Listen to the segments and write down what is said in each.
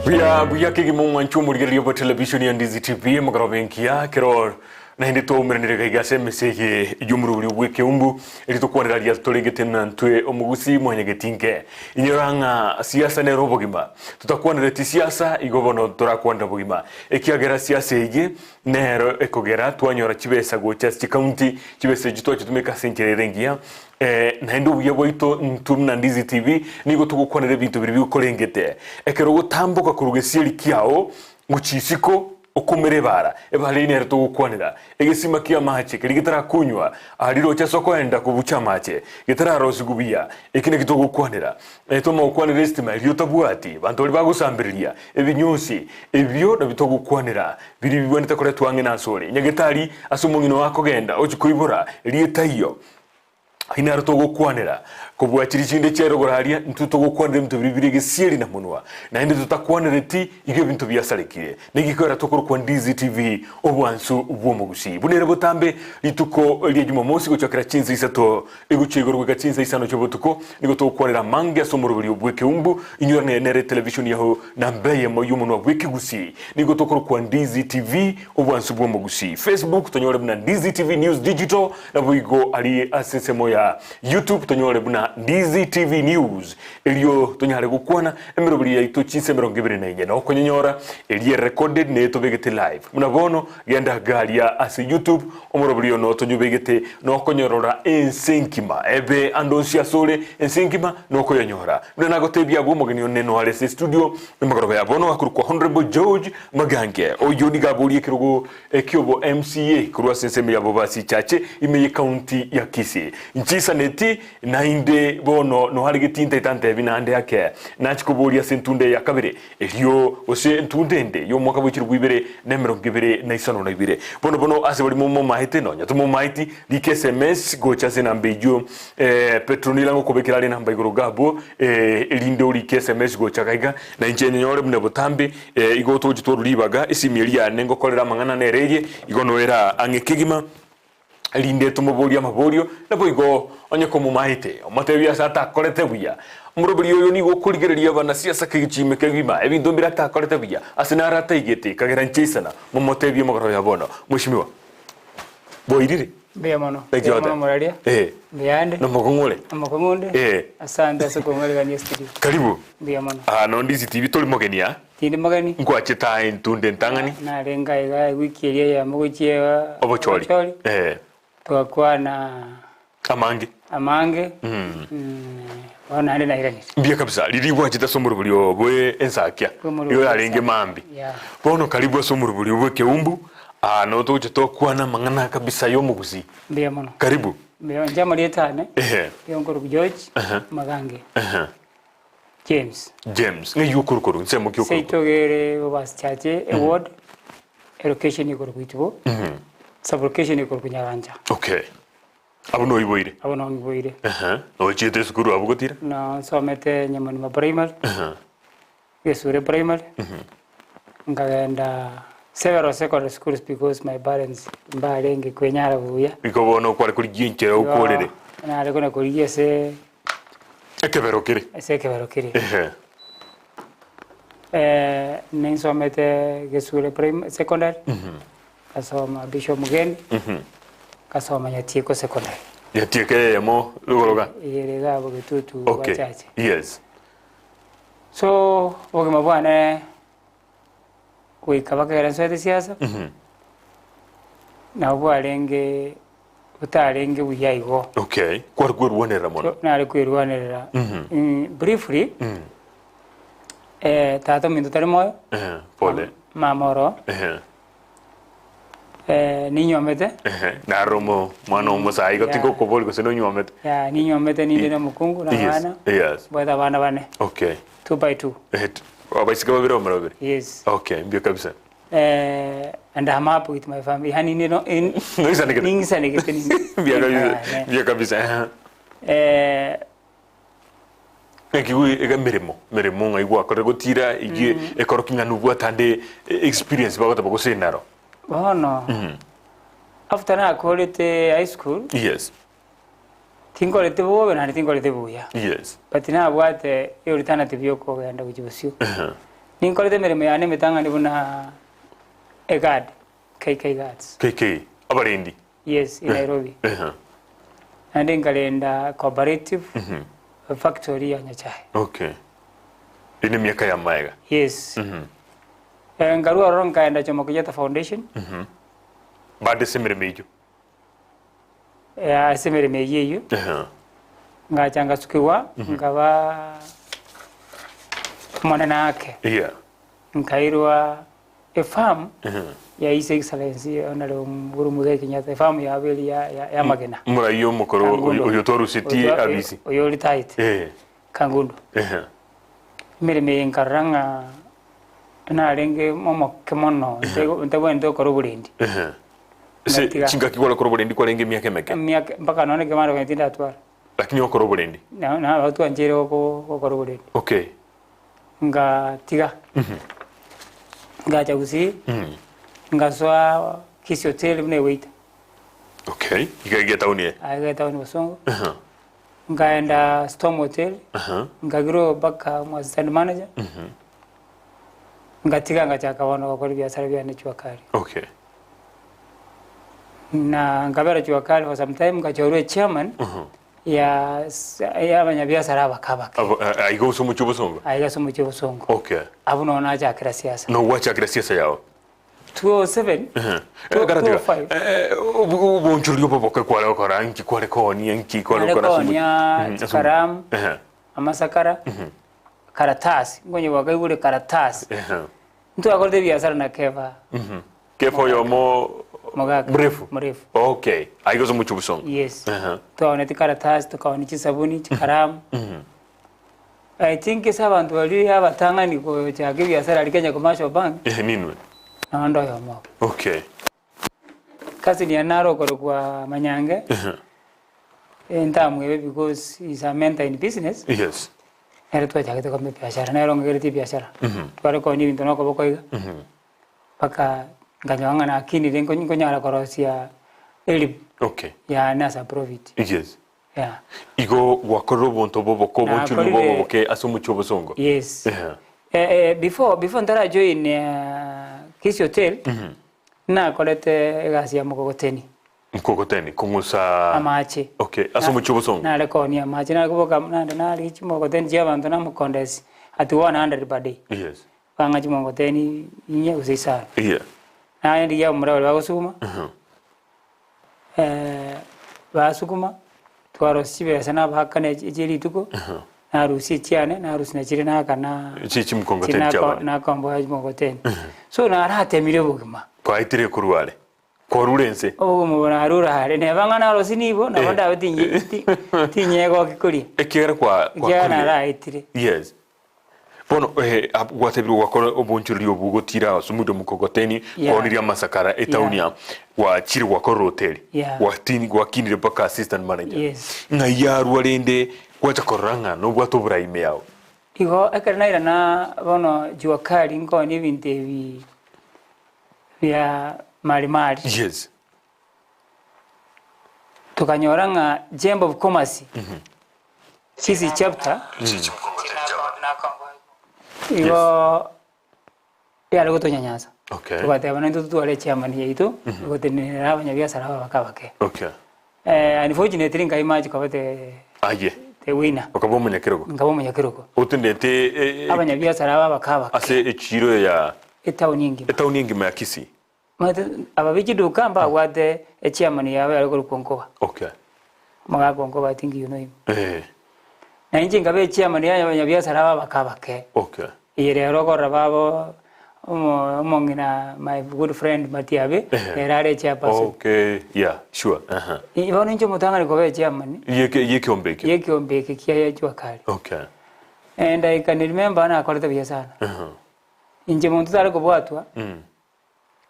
Buya kigi mwanchu murigerio bo television ya Ndizi TV mugarobenkia kero na hindi to umerenere gaigase mesege ijumuru wike umbu ili to kwandira ya tolegete na ntwe omugusi mwenyegetinke inyoranga siasa ne robogima tutakwandira ti siasa igobono turakwanda bogima ekiagera siasa ige nero ekogera twanyora kibesa go chest county kibesa jitwa kitumeka senkerengia na ndo buye boito ntumna Ndizi TV nigo tugukwandira bintu biri bikorengete ekero gutambuka kurugesieri kiao ngucisiko okumerebara ebalini ari tugukwanira egisima kia mache kiri gitara kunywa ariro cha soko enda kubucha mache gitara rosigubiya ekine kitugukwanira etoma ukwanira estima iriyo tabuati bantu bali bagusambiriria ebinyusi ebyo nabitugukwanira biri bibonete kore twange nasore nyagitari asumungino wako genda ochikuibura rietayo hina rutogukwanira kubwakiri kinde cyerogorariya ntutogukwanira bintu bibiri gesieri na munwa na indi tutakwanira ti ibyo bintu byasarekire nigikora tokoro kwa Ndizi TV obwansu ubwomugusi bunere butambe lituko lya Jumamosi gochakira chinzi isato eguchigorwa gachinza isano cyobotuko nigo tokwanira mange asomoro buri ubweke umbu inyorane nere television yaho nambaye mo yumunwa bweke Gusii nigo tokoro kwa Ndizi TV obwansu ubwomugusi Facebook tonyore buna Ndizi TV News Digital na buigo ali asesemo ya YouTube tonyore buna Ndizi TV News elio tonyare gukwana emero buri yaito chise 24 na okonyenyora eli recorded neto begete live munabono genda galia as YouTube omoro buri no tonyubegete no konyorora ensenkima ebe andonsia sole ensenkima no koyonyora muna gotebya gumogeni oneno harese studio emagoroba yabono akurukwa Honorable George Magange oyodi gaburi kirugo ekyobo MCA kurwa senseme yabo basi chache imeye county ya Kisii nchisa neti nainde bono no harigetinta itante binande yake nachikuburia sentunde ya kabire elio ose ntundende yo mwaka bwikirwa ibere na 2022 bono ase bali mu mahite no nyatumo mahiti like SMS go chase na mbejo petronila ngo kubekirale na mbaigoro gabo elinde uri SMS go chakaiga na injenye nyore bune butambe igo tojitu ribaga isimieli ya nengo kolera mangana nereye igo noera angekigima linde tumuburia maburio nabo igo onye ko mumahite omatebya sata kolete buya murubiri yo ni gukurigereria bana siasa kigicime kegima ebintu birata kolete buya asinara taigete kagera nchesana mumotebya magaro yabona mushimiwa boirire Bia mono. Bia mono moralia. Biande. No mokongole. Mokongonde. Asante asokongole gani studio. Karibu. Bia mono. No Ndizi TV toli mogenia. Tindi magani. Ngwacheta intunde ntangani. Na renga iga wiki elia ya mugochiewa. Obocholi. Twakwa na Amange. Wana hali na irani. Mbia kabisa. Liribwa chita somuru bulio bwe ensakia. Yo arenge mambi. Bono karibu somuru bulio bwe keumbu. No toje tokwana mangana kabisa yo mugusi. Mbia mono. Karibu. Mbia njama lietane. Yongoro George Magange. James. Nge yukurukuru nsemo kyukuru. Seitogere obas chache award education ikoro kuitubo. Sublocation ikoro kunyaranja. Okay. Abono iboire. Abono iboire. No chete skuru abugotira? No somete nyamani primary. Gesure primary. Ngagenda several secondary schools because my parents mbarenge kwenyara buya. Iko bono kwari kuri ginchera ukorere. Na ariko na kuri se ekeberokire. Ekeberokire. Ninsomete gesure primary secondary. Kasoma Bishop Mugeni. Kasoma Nyatieko secondary. Nyatieke mo lugoroga. Yerega bogetutu wachache. Yes. So ogema bwana kuikabaka era swete siasa. Na bwarenge utarenge buyayigo. Okay. Kwa rwonera mono. Na ari kwirwanera. Briefly. Tata mindu tarimo. Pole. Mamoro. Ninyomete. Na romo mwana umusa iko tiko koboli koseno nyomete. Ya ninyomete ni ndina mukungu na bana. Yes. Bwana bana bane. Okay. 2 by 2. Abaisika babiro marobere. Yes. Okay, mbio kabisa. And I'm happy with my family. Hani nino in ningisa negete. Mbio kabisa. Ekiwe ega meremo ngaigwa koregotira igi ekorokinga nubwa tande experience bagota bagosenaro. Oh no. After na quality high school. Yes. Tingolete buwe na tingolete buya. Yes. But na bwate alternative yoko genda kujibusyo. ninkolete mirimo yane mitang'ani buna egad KK Guards. KK abarendi. Yes, in Nairobi. And nkalenda cooperative factory ya Nyachae. Okay. Ine miaka ya maega. Yes. Ngarua ro nkaenda Jomo Kenyatta Foundation. Bade semirimo iyo. Ya semirimo iyo. Ngachanga sukiwa ngaba mwana nake. Yeah. Nkairwa a farm ya His Excellency Honorable Nguru Kenyatta, farm ya abeli ya Magena. Mura iyo mukoro uyotoru city abisi. Oyo litaite. Kangundu. Mirime nkaranga na renge momo kemono ntego koro burendi. Se chinga kikola koro burendi kwa renge miaka meke. Miaka mpaka naone kemara kwa tinda atwara. Lakini okoro burendi. Na watu anjere ko koro burendi. Okay. Nga tiga. Ngacha Gusii. Ngaswa Kisii hotel mne wait. Okay. Ikaingia tauni. Aiga tauni Wasongo. Ngaenda Storm Hotel. Ngagiro baka mu assistant manager. Ngatiga ngachaka wana wakori biashara bya Jua Kali. Okay. Na ngabera Jua Kali for some time ngachorwe chairman ya abanyabiashara bakabake. Aiga usumu chubosongo. Aiga sumu chubosongo. Okay. Abuno na acha kira siasa. No wacha kira siasa yao. 207. 205. Ubonchurio boboke kwale okora nki kwale koni nki kwale okora sumu. Karam. Amasakara. Karatasi. Ngonye wagaigule karatasi. Mtu akorde biashara na Keva. Keva yomo mrefu. Mrefu. Okay. Aigo zo mucho busongo. Yes. Tukaone karatasi, tukaone chisabuni, chikaramu. I think abantu bali abatangani ko cyage biashara ari Kenya Commercial Bank. Ninwe. Ando yomo. Okay. Kasi ni anaro kwa Manyange. Ntamwe because is a mentor in business. Yes. Era tu cyage to biashara na rongo geriti biashara. Tware ko ni bintu nako bokoiga. Paka nganyanga na akini rengo nyara korosia elimu. Okay. Ya nasa profit. Yes. Yeah. Igo wakoro bonto bobo ko bonchulu bobo ke asumu chobosongo. Yes. Before ndara join Kisii hotel. Na kolete gasi ya mkokoteni. Mkokoteni kungusa amache. Okay. Asumu chobosongo. Na leko ni amache na kuboka na richi mkokoteni je abantu na mkondesi ati 100 per day. Yes. Kanga mkokoteni inye usisa. Yeah. Na ndi ya mura bagusuma. Basukuma twarosibe sana bakane jeri tuko. Na rusi cyane na rusi na kiri na kana chichi mkongoteni cyaba na kambo ya mkokoteni. So na arate mirebugima. Kwa itire kuruwale. Kwa rurense. Ogo mubona harura hare ne bangana rosi nibo na banda batinye tinyego kikuri. Ekera kwa na raitire. Yes. Bono gwatebirwo wakora obonchuri obugotira sumudo mukogoteni koniria masakara etaunia wa chiri wakora hotel watini gwakinire paka assistant manager. Yes. Na yaru alende kwacha koranga no bwatobura ime yao. Igo akarnaira na bono Jua Kali ngo ni binte bya mali. Yes. Tukanyoranga Chamber of Commerce. Kisii chapter. Igo ya lego tonyanyasa. Okay. Tukateba na ndu tuale chairman yetu gotenera abanyabiashara bakabake. Okay. Unfortunately ngai maji kabate Aye. The winner. Okabo munyakiroko. Ngabo munyakiroko. Utendete abanyabiashara bakabake. Ase echiro ya etauni nyingi ya Kisii. Mate ababiki dukamba wade chairman yawe aliko konkoba. Okay. Maga konkoba I think you know him. Na inji ngabe chairman ya abanyabiashara bakabake. Okay. Ire rogora babo mongina my good friend Matiabe erare chairperson. Okay, yeah, sure. Ibono injo mutangani ko be chairman. Yeke ombeke kia Jua Kali. Okay. And I can remember na akoleta biashara. Inje muntu tare ko bwatwa.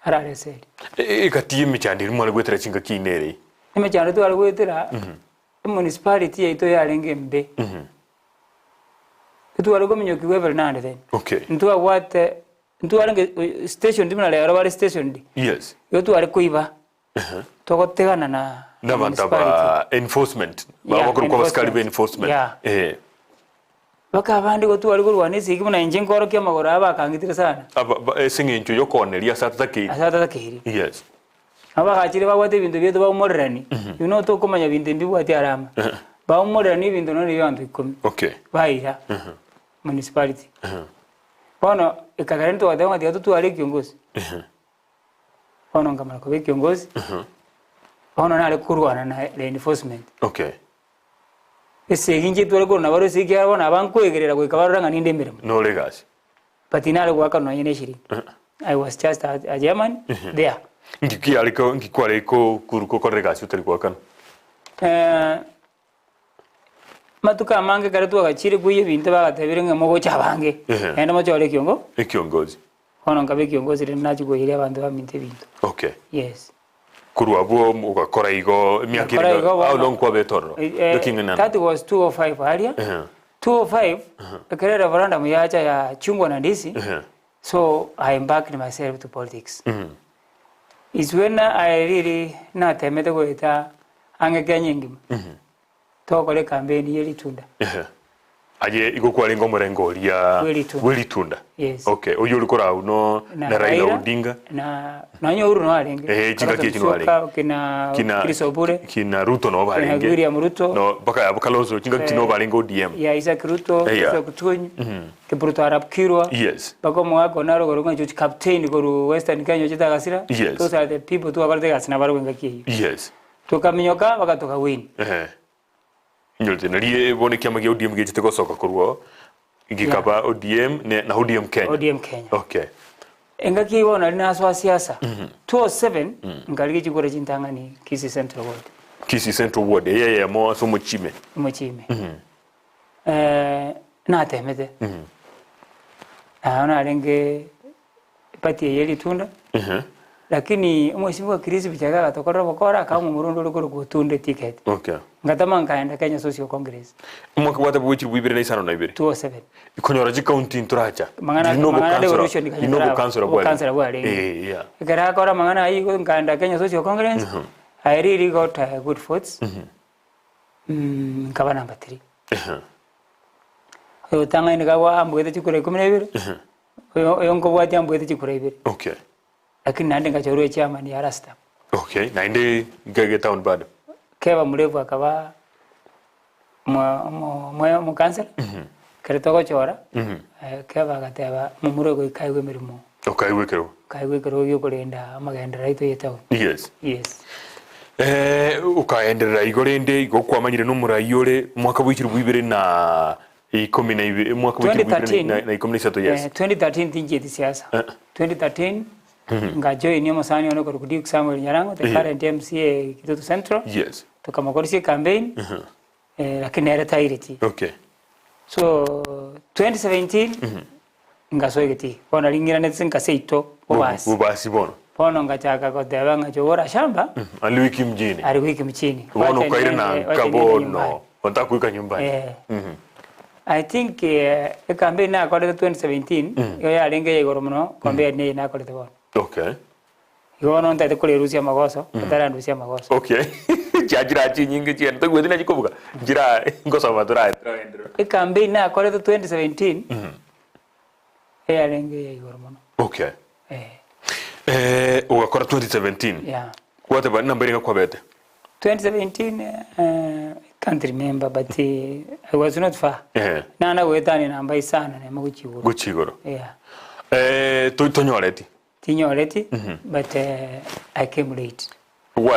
Arare seli. Kati michandiri mwana gwetera chinga kinere. Imechanda tu ali gwetera. Municipality ito yarenge mbe. Tu ali gominyo kiwebel nande then. Okay. Ntu awate ntu ali station dimna le arabale station di. Yes. Yo tu ali kuiba. Tokotegana na Nabantaba enforcement. Bakuru kwa baskali be enforcement. Yeah. baka abandi go twari kurwana isiki muna inje ngoro kya magora bakangitira sana singincho yokoneria satakiri yes aba gachire bagwate ibintu byeto bawumorerani you know to kumanya bintu mbibwate arama bawumorerani ibintu no riyo antu 10 okay baira municipality bono ikagarento wadanga dia tu ari kiongozi bono ngamara ko kiongozi bono na ale kurwana na reinforcement okay ese hinje twari ko na baro siki abona abankwegerera ko ikabaranga ninde mirimo no legacy but inale gwaka no yene shiri I was just a German there ngikwareko kuruko korregasi utari kwakana matuka mange kare tu agachire kuye bintu bagatebire ngemo chabange enda machore kiongozi hono ngabe kiongozi rena nachugoire abantu baminte bintu okay yes kuruabo ugakora igo myakira how long kwa betoro looking in that was 205 area 205 kare referendum yacha ya chungwa na Ndizi so I embarked myself to politics is when I really not temete go eta angekanyingi to kole campaign yeli tunda aje iko kwa lengo mrengo lia weli tunda yes okay uyo ulikora uno na Raila Odinga na nyo uru no alenge chinga kino alenge kina Krisobure kina Ruto no alenge William Ruto no baka Kalonzo chinga kino alenge ODM ya Isaac Ruto kutunyi ke Bruto Arab Kirwa yes bako mwako naro goronga chuchi captain goru Western Kenya chita gasira those are the people tu akalde gasina baro wenga kiyo yes tukaminyoka bakatoka win nyolte naliye bone kyama gya ODM gye kiteko soka kurwo igikaba ODM na ODM Kenya okay enga kiwona lina swa siasa 207 ngaligi chikore chintangani Kisii Central Ward yeah mo so muchime na temete ana renge pati yeli tunda lakini mheshimiwa Kisii bichaga gatokora bokora kama murundo rukuru kutunde ticket okay ngatama nkaenda Kenya Social Congress mwaka wata bwichi bwibire na isano na ibire 207 ikonyora ji county nturacha mangana devolution inobo councilor bwa yeah igara kora mangana ayi nkaenda Kenya Social Congress I really got good votes nkaba number 3 yo tanga ni gawa ambwete chikure 12 yo ngobwati ambwete chikure 2 okay lakini nande ngachorwe chairman ya Rasta okay nainde gege town bad keba murevu akaba mu kansela kare toko chora keba gateba mumurego ikaiwe mirimo kaiwe kero yo kurenda amagenda raito yetawo yes ukaenderera igorende igokwamanyire no murayore mwaka bwikiri bwibire na 12 mwaka bwikiri bwibire na 13 yes 2013 tinje siasa 2013 ngajo ni musani ono kurudi Samuel Nyarango the current MCA Kitutu Central yes tukamakorisi campaign lakini era tairiti okay so 2017 ngasoegeti bona lingira netsinka seito ubasi bono ngachaka kodeba ngachora shamba ali wiki mjini bono kaire na kabono onta kuika nyumbani I think the campaign na kole 2017 yo ya lenge yegoro muno kombe ne na kole bono okay yo no nta kole Rusia magoso kutara Rusia magoso okay chajira chinyingi chien to gwedina chikubuka jira ngoso matura the campaign na kole 2017 ya lenge yegoro muno okay ugakora 2017 yeah what about number kwa bete 2017 can't remember but I was not far nana wetani namba isana ne muguchigoro yeah tinyoreti but I came late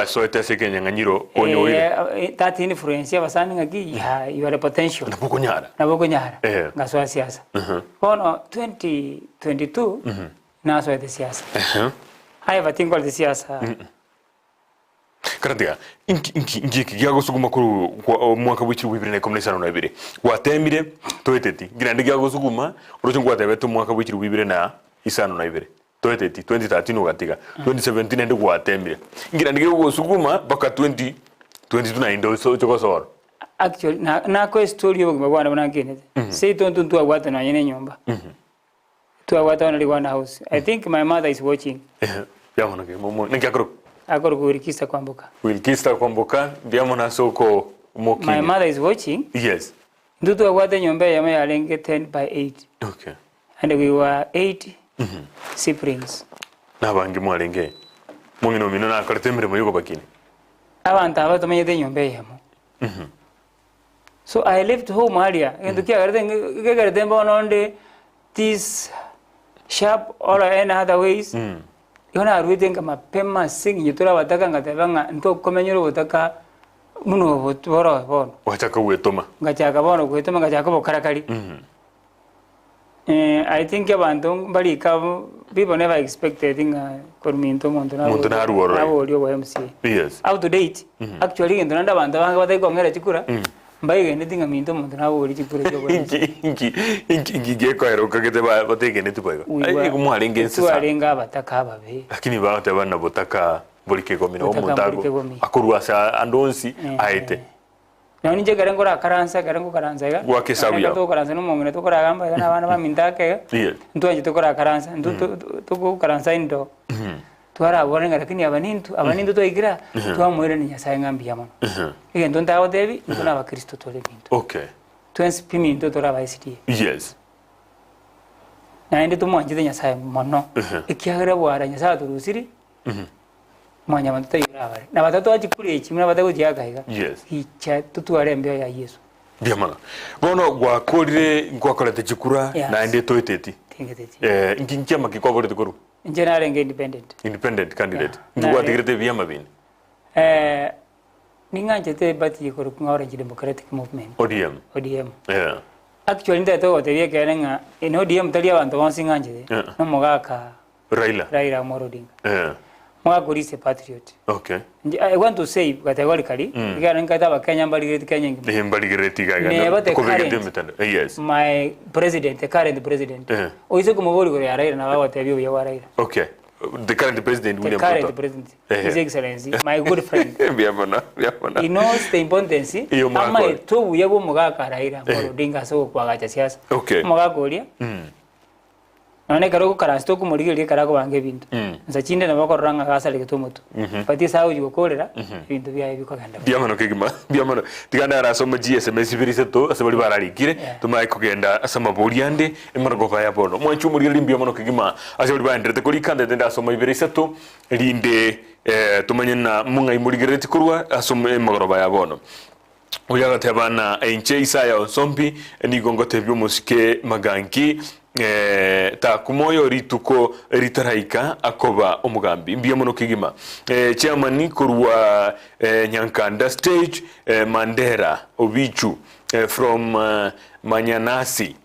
so etese kenyanganyiro onyo ile that influence ya basani ngaki you are potential nabokonyara ngaswa siasa kono 2022 naso ya siasa haya batingo ya siasa Karadia inki giago suguma kuru mwaka wichi wibire na komnesano na ibire watemire toeteti girande giago suguma urocho ngwate beto mwaka wichi wibire na isano na ibire toeteti 2013 ugatiga 2017 ende watemire girande giago suguma baka 2022 na indo so chokosoro actually na ko story yo ngwana bana kene sei tonto tu agwata na yene nyumba tu agwata na ligwana house I think my mother is watching yamona ke momo ngiakoro akoro kuwirikista kwambuka wilkista kwambuka diamona soko moki my mother is watching yes Ndutu akwate nyombe yama yarenge 10 by 8. Okay. And we were 8 siblings. Na bangi mwarenge. Mungino mino na kartemere moyuko bakini. Abantu abatumenye nyombe yamo. So I left home earlier. And the only these sharp or any other ways. Yona reading mapema sing yitura wataka ngatebanga nko komenyoro wataka muno botoro bon. Wataka wetoma. Ngachaka bono wetoma ngachaka bokarakari. I think abantu bali ka people never expected korminto Montonaru or MCA. Yes. Out to date. Actually ndonda abantu banga batayikongera chikura. Mbaige ndinga minto Montonaru uri chikura cyo. Inki geko eroka kete bateke netipoiga. Ai kumwalinge nsisa. Tualenga bataka babe. Lakini baate bana botaka bolike komino omontago. Akurwasa andonsi aite. Nani je garangora karansa ga. Gwake sabuya. To karansa no mongene to kora gamba yana bana bamindake. Ntu anje to kora karansa ntu to karansa indo. Tuara aborenga lakini abanintu to igira tuamwere ni nyasaye ngambi yamo. Ige ndonda awo debi ndona ba Kristo tole bintu. Okay. Twensi pimi ndo tora ba ICT. Yes. Na ende to mwanje nyasaye mono. Ikiagira bwara nyasaye turusiri. Mwanya mantata yurabare. Na batatu ajikuri ekimwe batago gyagaiga. Yes. Icha tutuare mbyo ya Yesu. Biamana. Bono gwakorire ngwakorete chikura na ende toiteti. Tingeteti. Nginkia makikwaborete koru. General independent candidate. Ngwatigirete biama bini. Ninganjete bati koru Orange Democratic Movement. ODM. Yeah. Actually ndato otebye kenenga in ODM tali abantu bonsinganjete. No mogaka Raila Amolo Odinga. Yeah. Mwagurisi patriot. Okay. I want to say categorically, Kenya yes. My president, the current president. Okay. The current president, William Ruto. The current president, His Excellency, my good friend. He knows the importance. Okay. Nane karo karansto ku muri karago bange bintu nsachinde nabakoranga gasale gitomoto pati sawo yukorera bintu bya ibiko ganda biamano kigima biamano tiganda arasoma GSMS biriseto asabali bararikire tumaye kugenda asama buriande emargo vaya bono mwanchu muri limbiamano kigima asabali bandrete kuri kande ndenda asoma biriseto linde tumanyena munga imurigireti kurwa asoma emagoro vaya bono uyaga tabana enche Isaya Onsombi ni gongote byomusike maganki ta kumoyo rituko ritaraika akoba omugambi mbiamono kigima chairman kurwa Nyankanda stage Mandera Obichu from Manyanasi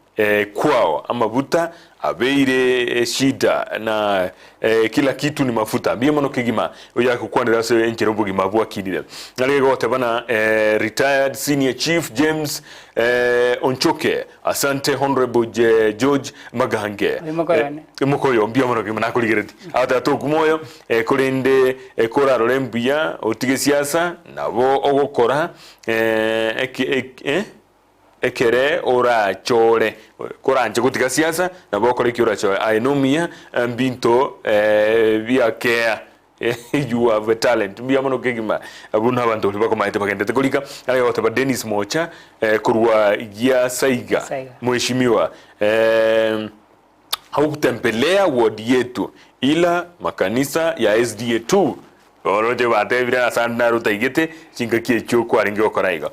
kwao amavuta abeire shida na kila kitu ni mafuta mbiamono kigima oya kukwandira se encherobo gimabwa kidile nalego tabana retired senior chief James Onchoke asante honorable George Magange mukoyo mbiamono kigima nakuligereti ata to kumoyo kurende kora rolembia otige siasa nabo ogokora ekere ora chore koranje kutika siasa na bokore kiora chore ainomia mbinto via care you have a talent bia mano kegima abuna abantu bako maite bagende tekolika ayo otaba Dennis Mocha kurwa ya Saiga mheshimiwa haukutembelea ward yetu ila makanisa ya SDA2 oroje bate vile asante ruta igete chinga kiecho kwa ringo koraiga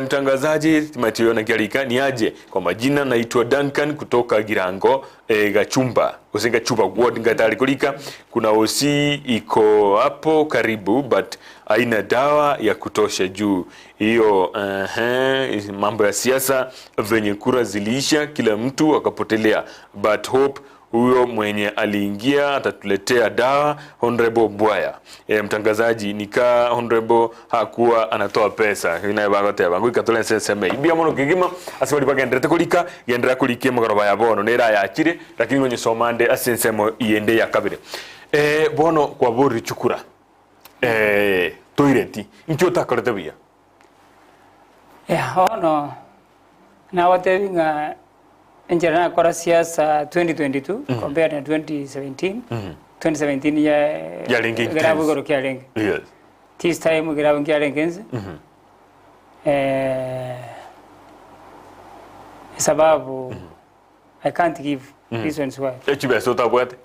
mtangazaji Mateo na Kialika ni aje kwa majina naitwa Duncan kutoka Girango Gachumba usinga chupa ward ngatali kulika kuna osi iko hapo karibu but haina dawa ya kutosha juu hiyo mambo ya siasa venye kura zilisha kila mtu akapotelea but hope huyo mwenye aliingia atatuletea dawa honorable Bwaya mtangazaji nika honorable hakuwa anatoa pesa inayebagote bangu ikatole seseme ibia mono kigima asibali bagendete kulika gendera kulike magoroba ya bono nera yakire lakini mwenye somande asensemo iende ya kabire bono kwa bori chukura toireti nkyo takorete bia ono na watevinga enjana kora siasa 2022 compared to 2017 2017 ya lingi grabu goro kia lingi yes this time grabu kia lingi sababu I can't give reasons why. Chibesa utabwate.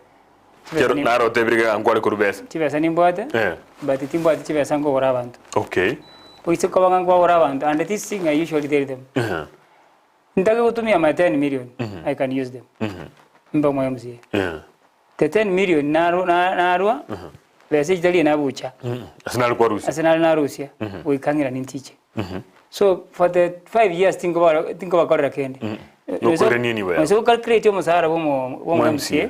Kero naro tebriga angwale kurubesa. Chibesa nimbwate. But timbwate chibesa ngo ora abantu. Okay. Oise ko banga ngo ora abantu and this thing I usually tell them. Ndage kutumia my 10 million I can use them. Mba moyo mzie. The 10 million narwa bese jitali na bucha. Arsenal kwa Russia. Arsenal na Russia. We kangira nintiche. So for the 5 years think about korra kende. No korra nini wewe. So calculate mo sahara wo MCA.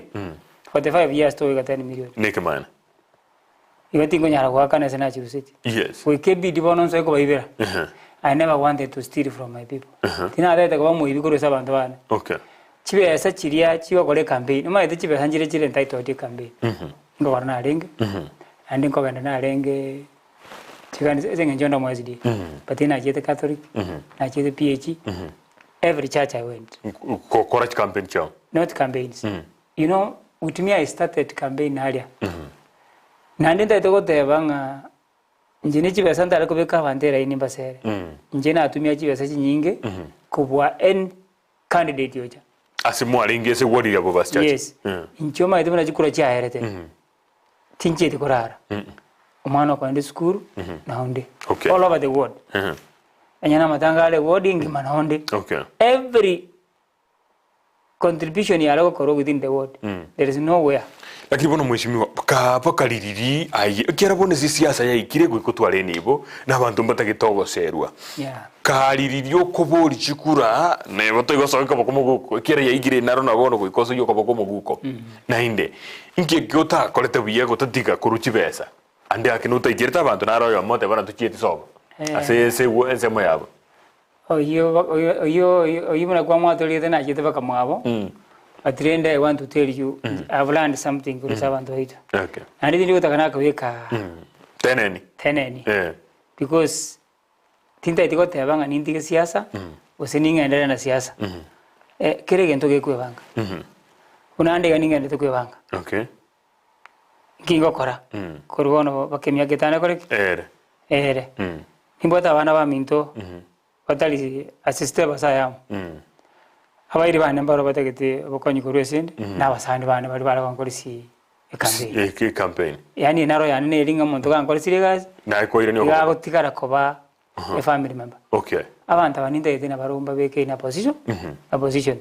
For the 5 years to we got 10 million. Neke man. Iwe tingo nyara kwa kana sana chirusiti. Yes. We kebi dibono so ko baibera. I never wanted to steal from my people. Tina ada ko mo ibikoro sabantu bana. Okay. Chibesa chiria chiwa kole campaign. Ma ite chibesa hanjire chire entitled to campaign. Ngo warna arenge. Andi ko ganda na arenge. Chigani zenga njonda mwezi di. But ina jete Catholic. Na jete PH. Every church I went. Correct campaign chao. Not campaigns. You know, with me I started campaign earlier. Na ndenda itoko tebanga njini chibesa ndala kubeka bandera ini basere. Njina atumia chibesa chinyinge kubwa en candidate yoja. Asimu alingi ese wodi ya bobas church. Yes. Nchoma itumina chikura cha herete. Tinche tikurara. Umano kwa ndi school na honde. Okay. All over the world. Anyana matangale wording manonde. Okay. Every contribution ya lako koro within the world. There is nowhere. Lakini bono mheshimiwa paka liriri ayi kera bone siasa ya ikire gwikotware nibo nabantu mbatagitogo serwa. Yeah. Kaliririo kobori chikura ne boto igosoka bokomo kera ya igire naro nabono gwikoso yo kobokomo guko. Na inde. Inke gyota kolete biye gotatika kuruchi besa. Ande akinuta igirta abantu naro yo mote bana tuchieti sobo. Ase mo yabo. Oyo muna kwa mwato liete na jete baka mwabo. At the end I want to tell you I've learned something kuri sabantu hito. Okay. And it is kana kaweka teneni. Because tinta itiko tebanga nintike siasa usininga endele na siasa. Kire gento ke kwebanga. Unaande ganinga endele kwebanga. Okay. Kingo kora. Kurubono bakemya ketana kore. Ere. Nimbota bana ba minto. Batali assiste basaya. Abairi bana mbaro bategete bokonyi kurwesende nabasandi bana bali bala konkolisi campaign. Yani naro yani nelinga muntu kankolisi legazi. Na ko irene ko tikara koba a family member. Okay. Abanta baninda yete na barumba beke ina position. A position.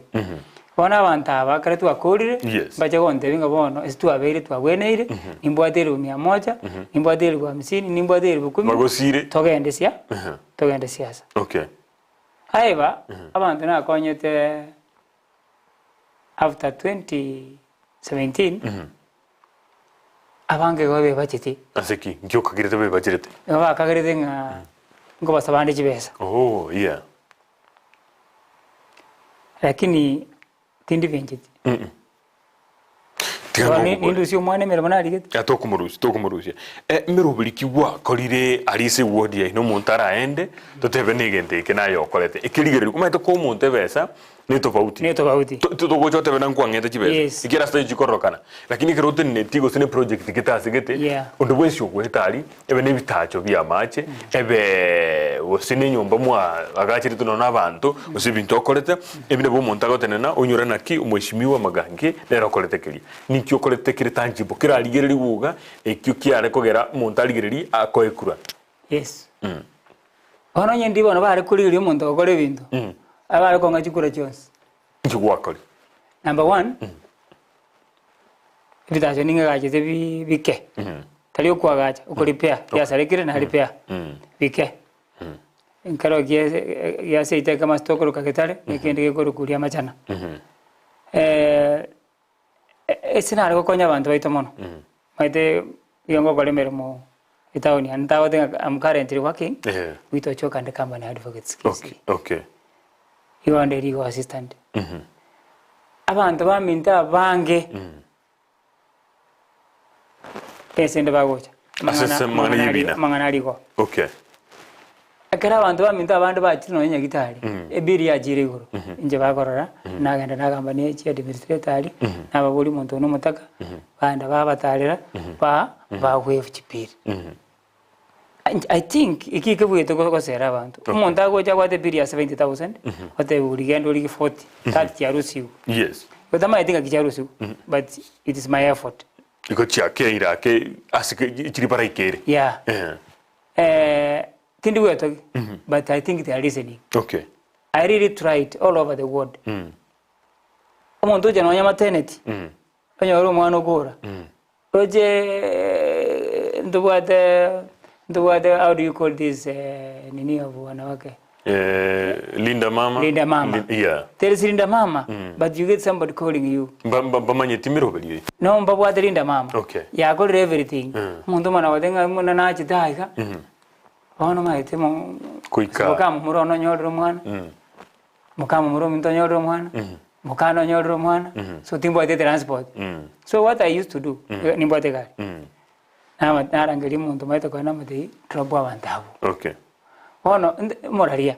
Bona abanta bakare tu akorire baje gonte binga bono estu abere tu agweneire imbwatere 100 imbwatere 50 imbwatere 10 magosire togende siasa. Okay. However, abantu na konyete after 2017 abange gobe bachiti aseki ngyo kagirete be bachirete aba kagirete nga ngo basabande chibesa. Oh yeah. Lakini tindi venjiti Nindusi umwane mero manari gete. Tokumurusi. Mero bulikiwa kolire alise wodi ya no montara ende totebe negente kenayo kolete. Ikirigere kumete ko monte besa ni tofauti. Tutogocho tebe nan kwangete chibesa. Ikira stage korokana. Lakini kerote netigo sine project kitase gete. Ondo wensho kwetali ebe ne bitacho bya mache ebe wosine nyomba mwa agachiri tuno nabantu usibinto kolete ebe ne bo montago tenena onyura naki umweshimiwa magange nero kolete kili. Nikyo kolete kire tangible kira ligere libuga ekyo kiare kogera muntu aligereri akoekura. Yes. Ono nyendi bono bare kuliri muntu okore bintu. Abare konga chikura chose. Chikwa kali. Number 1. Bitacho ninga gachete bike. Tali okwa gacha ukolipea ya sarekire na repair. Bike. Nkaro ya seite kama stokoro kaketare nekende ko kuria machana. Esina algo konya bantu baito mono. Maite yongo kole mermo itaoni antawo I'm currently working with Ochoka and the company advocates. Okay. You are the legal assistant. Abantu baminta bange. Esende bagocha. Mangana ligo. Okay. Akara abantu baminta abantu bachino nya gitari. Ebiri ajire guru. Nje bakorora nagenda nagambane chi administrator nababuli muntu no mutaka banda babatalira ba wave chipiri. I think ikikebwete gosera abantu umuntu agoja gwate biri ya 70,000 ote urigendo uri 40 that yarusiu yes but I think akicharusiu but it is my effort iko chiakeira ke asike chiri para ikere yeah tindi weto but I think they are listening okay I really tried all over the world umuntu je nonya maternity onyo mwana ogora oje ndubwate how do you call this nini of wanawake Linda Mama yeah there is Linda Mama but you get somebody calling you bamanye timiro bali no mbabwate Linda Mama okay ya call everything umuntu mana wadenga muna na chidaiga ono maite mo kuika mukama murono nyorro mwana mukama muro minto nyorro mwana mukano nyorro mwana so timbwate transport so what I used to do nimbwate gari narangeli muntu maite kwa namate trouble abantabu okay ono moraria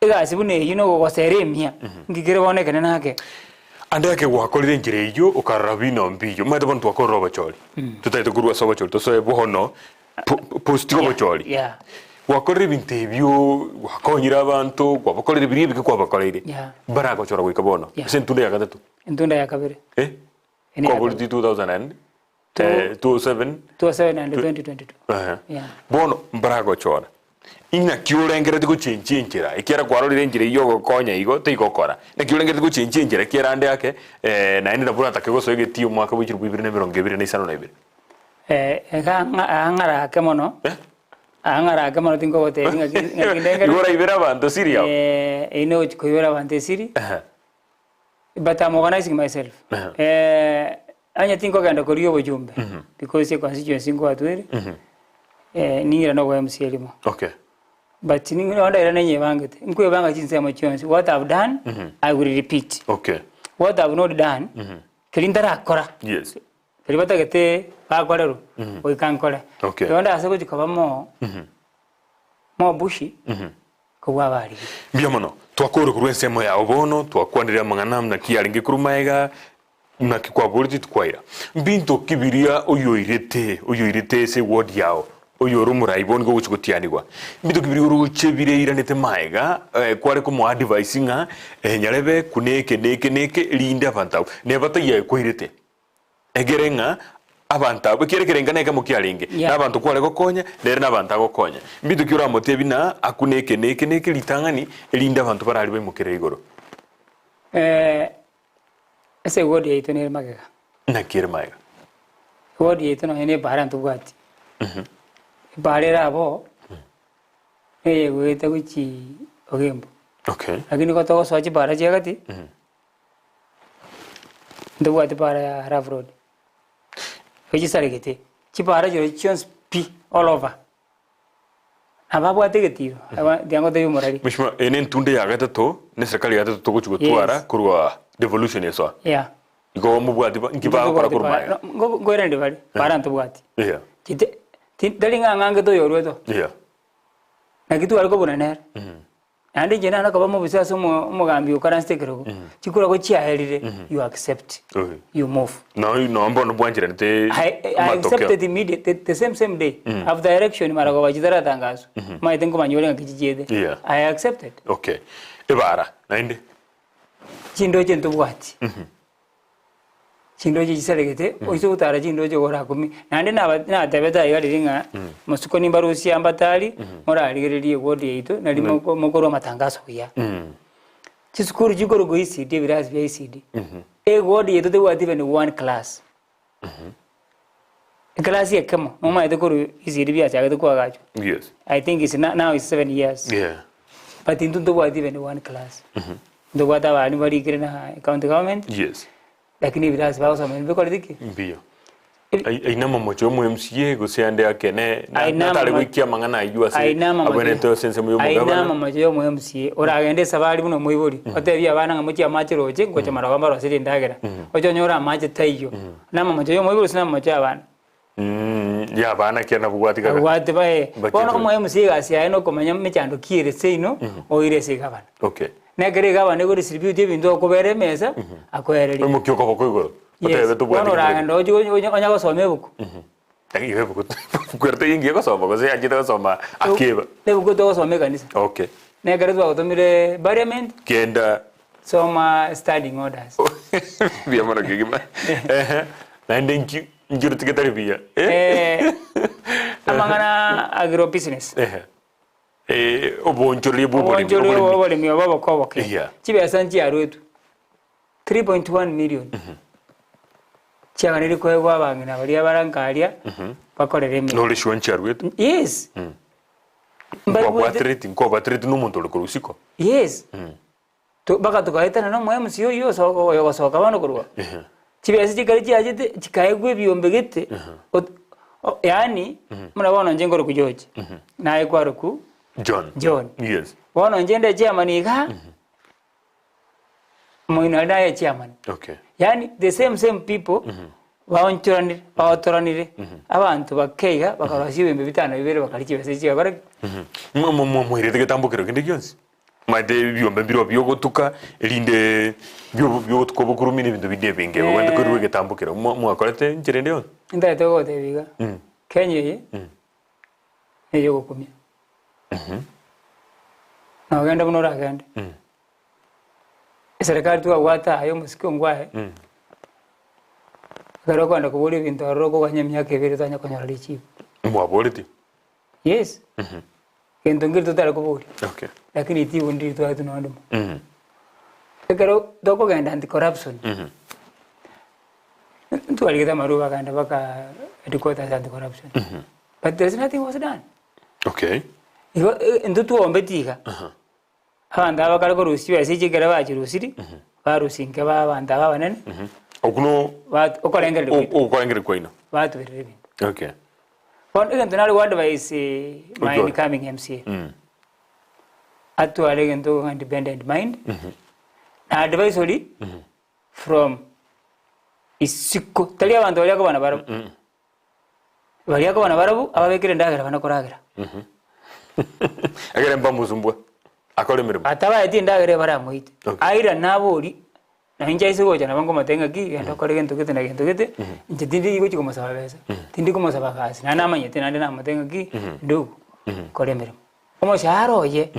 igasi bune go seremia ngigire boneke nake andake wakorire njire iyo ukarabino mbiyo maite bantu akoro bacholi tutaite kurwa soba choli so bohono post go bacholi yeah wakorire binte byo wakonyira abantu kwabakorire biribi kwa bakorire barago chora gwikabono sentunda ya gatatu entunda ya kabere kwa bulti 2007 and 2022 yeah bono barago chora ina kiurengere tigo chinchira ikera kwarorire njire iyo konya igo teikokora na kiurengere tigo chinchira kera ande yake na indi ndabura takegoso igeti umwaka w'ikiri 2022 angara kemono angara kemono tingo gote ngindengere igora ibera bantu siria ino koyora bantu siri but I'm organizing myself anya tingo ganda koriyo bujumbe because constituency ngo atwere ningira no go MCL mo okay but ningira onda era nenye bangete nkwe banga chinsema chionse what I've done I will repeat okay what I've not done kilindara akora yes kilibata gete bakorero oikankora okay onda asako chikabamo mo bushi ko wabari biamono twakore kurwensemo ya obono twakwandirira mangana na kiaringe kurumaega na kikwaburi tukwaira binto kibiria oyoirete se word yao oyoro muraibon go guchikotianigwa binto kibiria uruchebire iranete maega kware ko mo advising nyarebe kuneke neke linda abantu ne bataye kwirete egerenga abantu bekerekerenga neka mukiaringe nabantu kware gokonya nere nabantu gokonya binto kiura motebina akuneke neke litangani linda abantu barali bemukere igoro ese word yaito ne magega na kirmaiga word yaito no ene barantu bwati barera abo wete guchi ogembo okay lakini ko to sochi bara jagati ndo bwati bara haraf road hoji saregete chi bara joro chons p all over ababu ategetiro diango de morali mishma enen tunde ya gatatu ne serikali ya gatatu go twara kurwa devolution yeso yeah igo mu bwati ngiba kora kurma go rende bali barantu bwati yeah kite dalinga ngange to yorweto yeah na kitu aliko bonaner andi jena na kabamo bisaso umugambi ukaranstekeroko chikura ko chiaherire you accept you move no mbono bwanjira nte I accepted immediately the same day of the election marago bajidara tangazo maite ngo manyore ngikijede I accepted okay ebara nainde chindoje ntubwati chindoje gisaregete oizo utara chindoje gora kumi nande na tabeta yaliringa musuko nimbarusi ambatali ora aligererie wodi yeito nali mokoro matangazo ya chisukuru jigoro go ECD biras bya ECD wodi yeito they were even one class class ya kama mama yeito koro ECD bya chaga kwa gacho yes I think it's now it's 7 years yeah but into the were even one class ndo wata bani bari kirena county government yes lakini biras ba usama mbeko lidiki mbio aina mamocho mu MCA go seande akene na tale wikia mangana ayua se abone to sense mu mugaba aina mamocho mu MCA ora agende sabali buno muiburi otebi abana ngamuchi amachiroje ngo chamara bambaro asiri ndagera ojo nyora amache tayo na mamocho yo muiburi sina mamocho abana ya bana kena bugwati kaga bugwati bae bono mu MCA gasi ayino komanya mechando kire seino oire se gabana okay negere gabana go distribute bintu okobere mesa akoereri mu kyoko boko igoro otebe to bwati ono ranga ndojo onyago some buku Tangi kuerta ingi ko soma ko se ajita ko soma akeba. Ne buku to soma kanisa. Okay. Ne garetu agotomire parliament. Kenda Soma standing orders. Via mara kigima. Na ndinki njuru tiketari via. Amangana agro business. Obonjori bubori. Obonjori mi obabo ko okay. Chibe asanti aruetu. 3.1 million. Chiaganiri ko ewa bangina bali abarankalia. Bakorere mi. No le shwanchi aruetu. Yes. Kwa batriti n'umuntu rukurusiko. Yes. To baka tukaita na mwe msiyo yo soko yo soka bano kurwa. Chibe asi chikari chiajete chikaegwe biombegete. Yani murabona nje ngoro kujoje. Naye kwaruku John. Yes. Wana njende chairman iga. Moina naye chairman. Okay. Yani the same people bawantoranire abantu bakeiga bakarasiba embe bitano bibere bakalikibe sechiga bare. Mwirete getambukiro kinde kyonsi. Made byombe biro byogotuka elinde byo tukobokurumine ibintu bidebenge wende kuri getambukiro mwakorete njirende yon. Ndate gote biga. Kenye eyo gukumya. Na ganda bunora ganda. Serikali tu awata ayo musiko ngwae. Garo kwanda kubuli bintu aroko kwanya myaka ibiri tanya konyora lichi. Mwaboliti. Yes. Kento ngirto tala kubuli. Okay. Lakini tibu ndi tu atu nondo. Garo doko ganda anti corruption. Tu aligeta maruba ganda baka edukota anti corruption. But there's nothing was done. Okay. Igo ndo tu ombetiga. Abanda bakara ko rusi base chigera bachirusiri. Barusinke babanda babanene. Okuno Wat okorengere koino. Watu biribi. Okay. One again tunali what advice my incoming MCA. Atu again to independent mind. Advice only from isiko tali abantu bali akabana barabu. Bali akabana barabu ababekire ndagara banakoragira. Agere mbamuzumbwa. Akole mirimo. Ataba yati ndagare baramuite. Aira nabori na hinja isigo jana bango matenga ki endo kore gento kete na gento kete. Nje tindi iko chiko masaba besa. Tindi ko masaba kasi. Na nama nyete na ndena matenga ki ndugu. Kore mirimo. Omo sharo ye.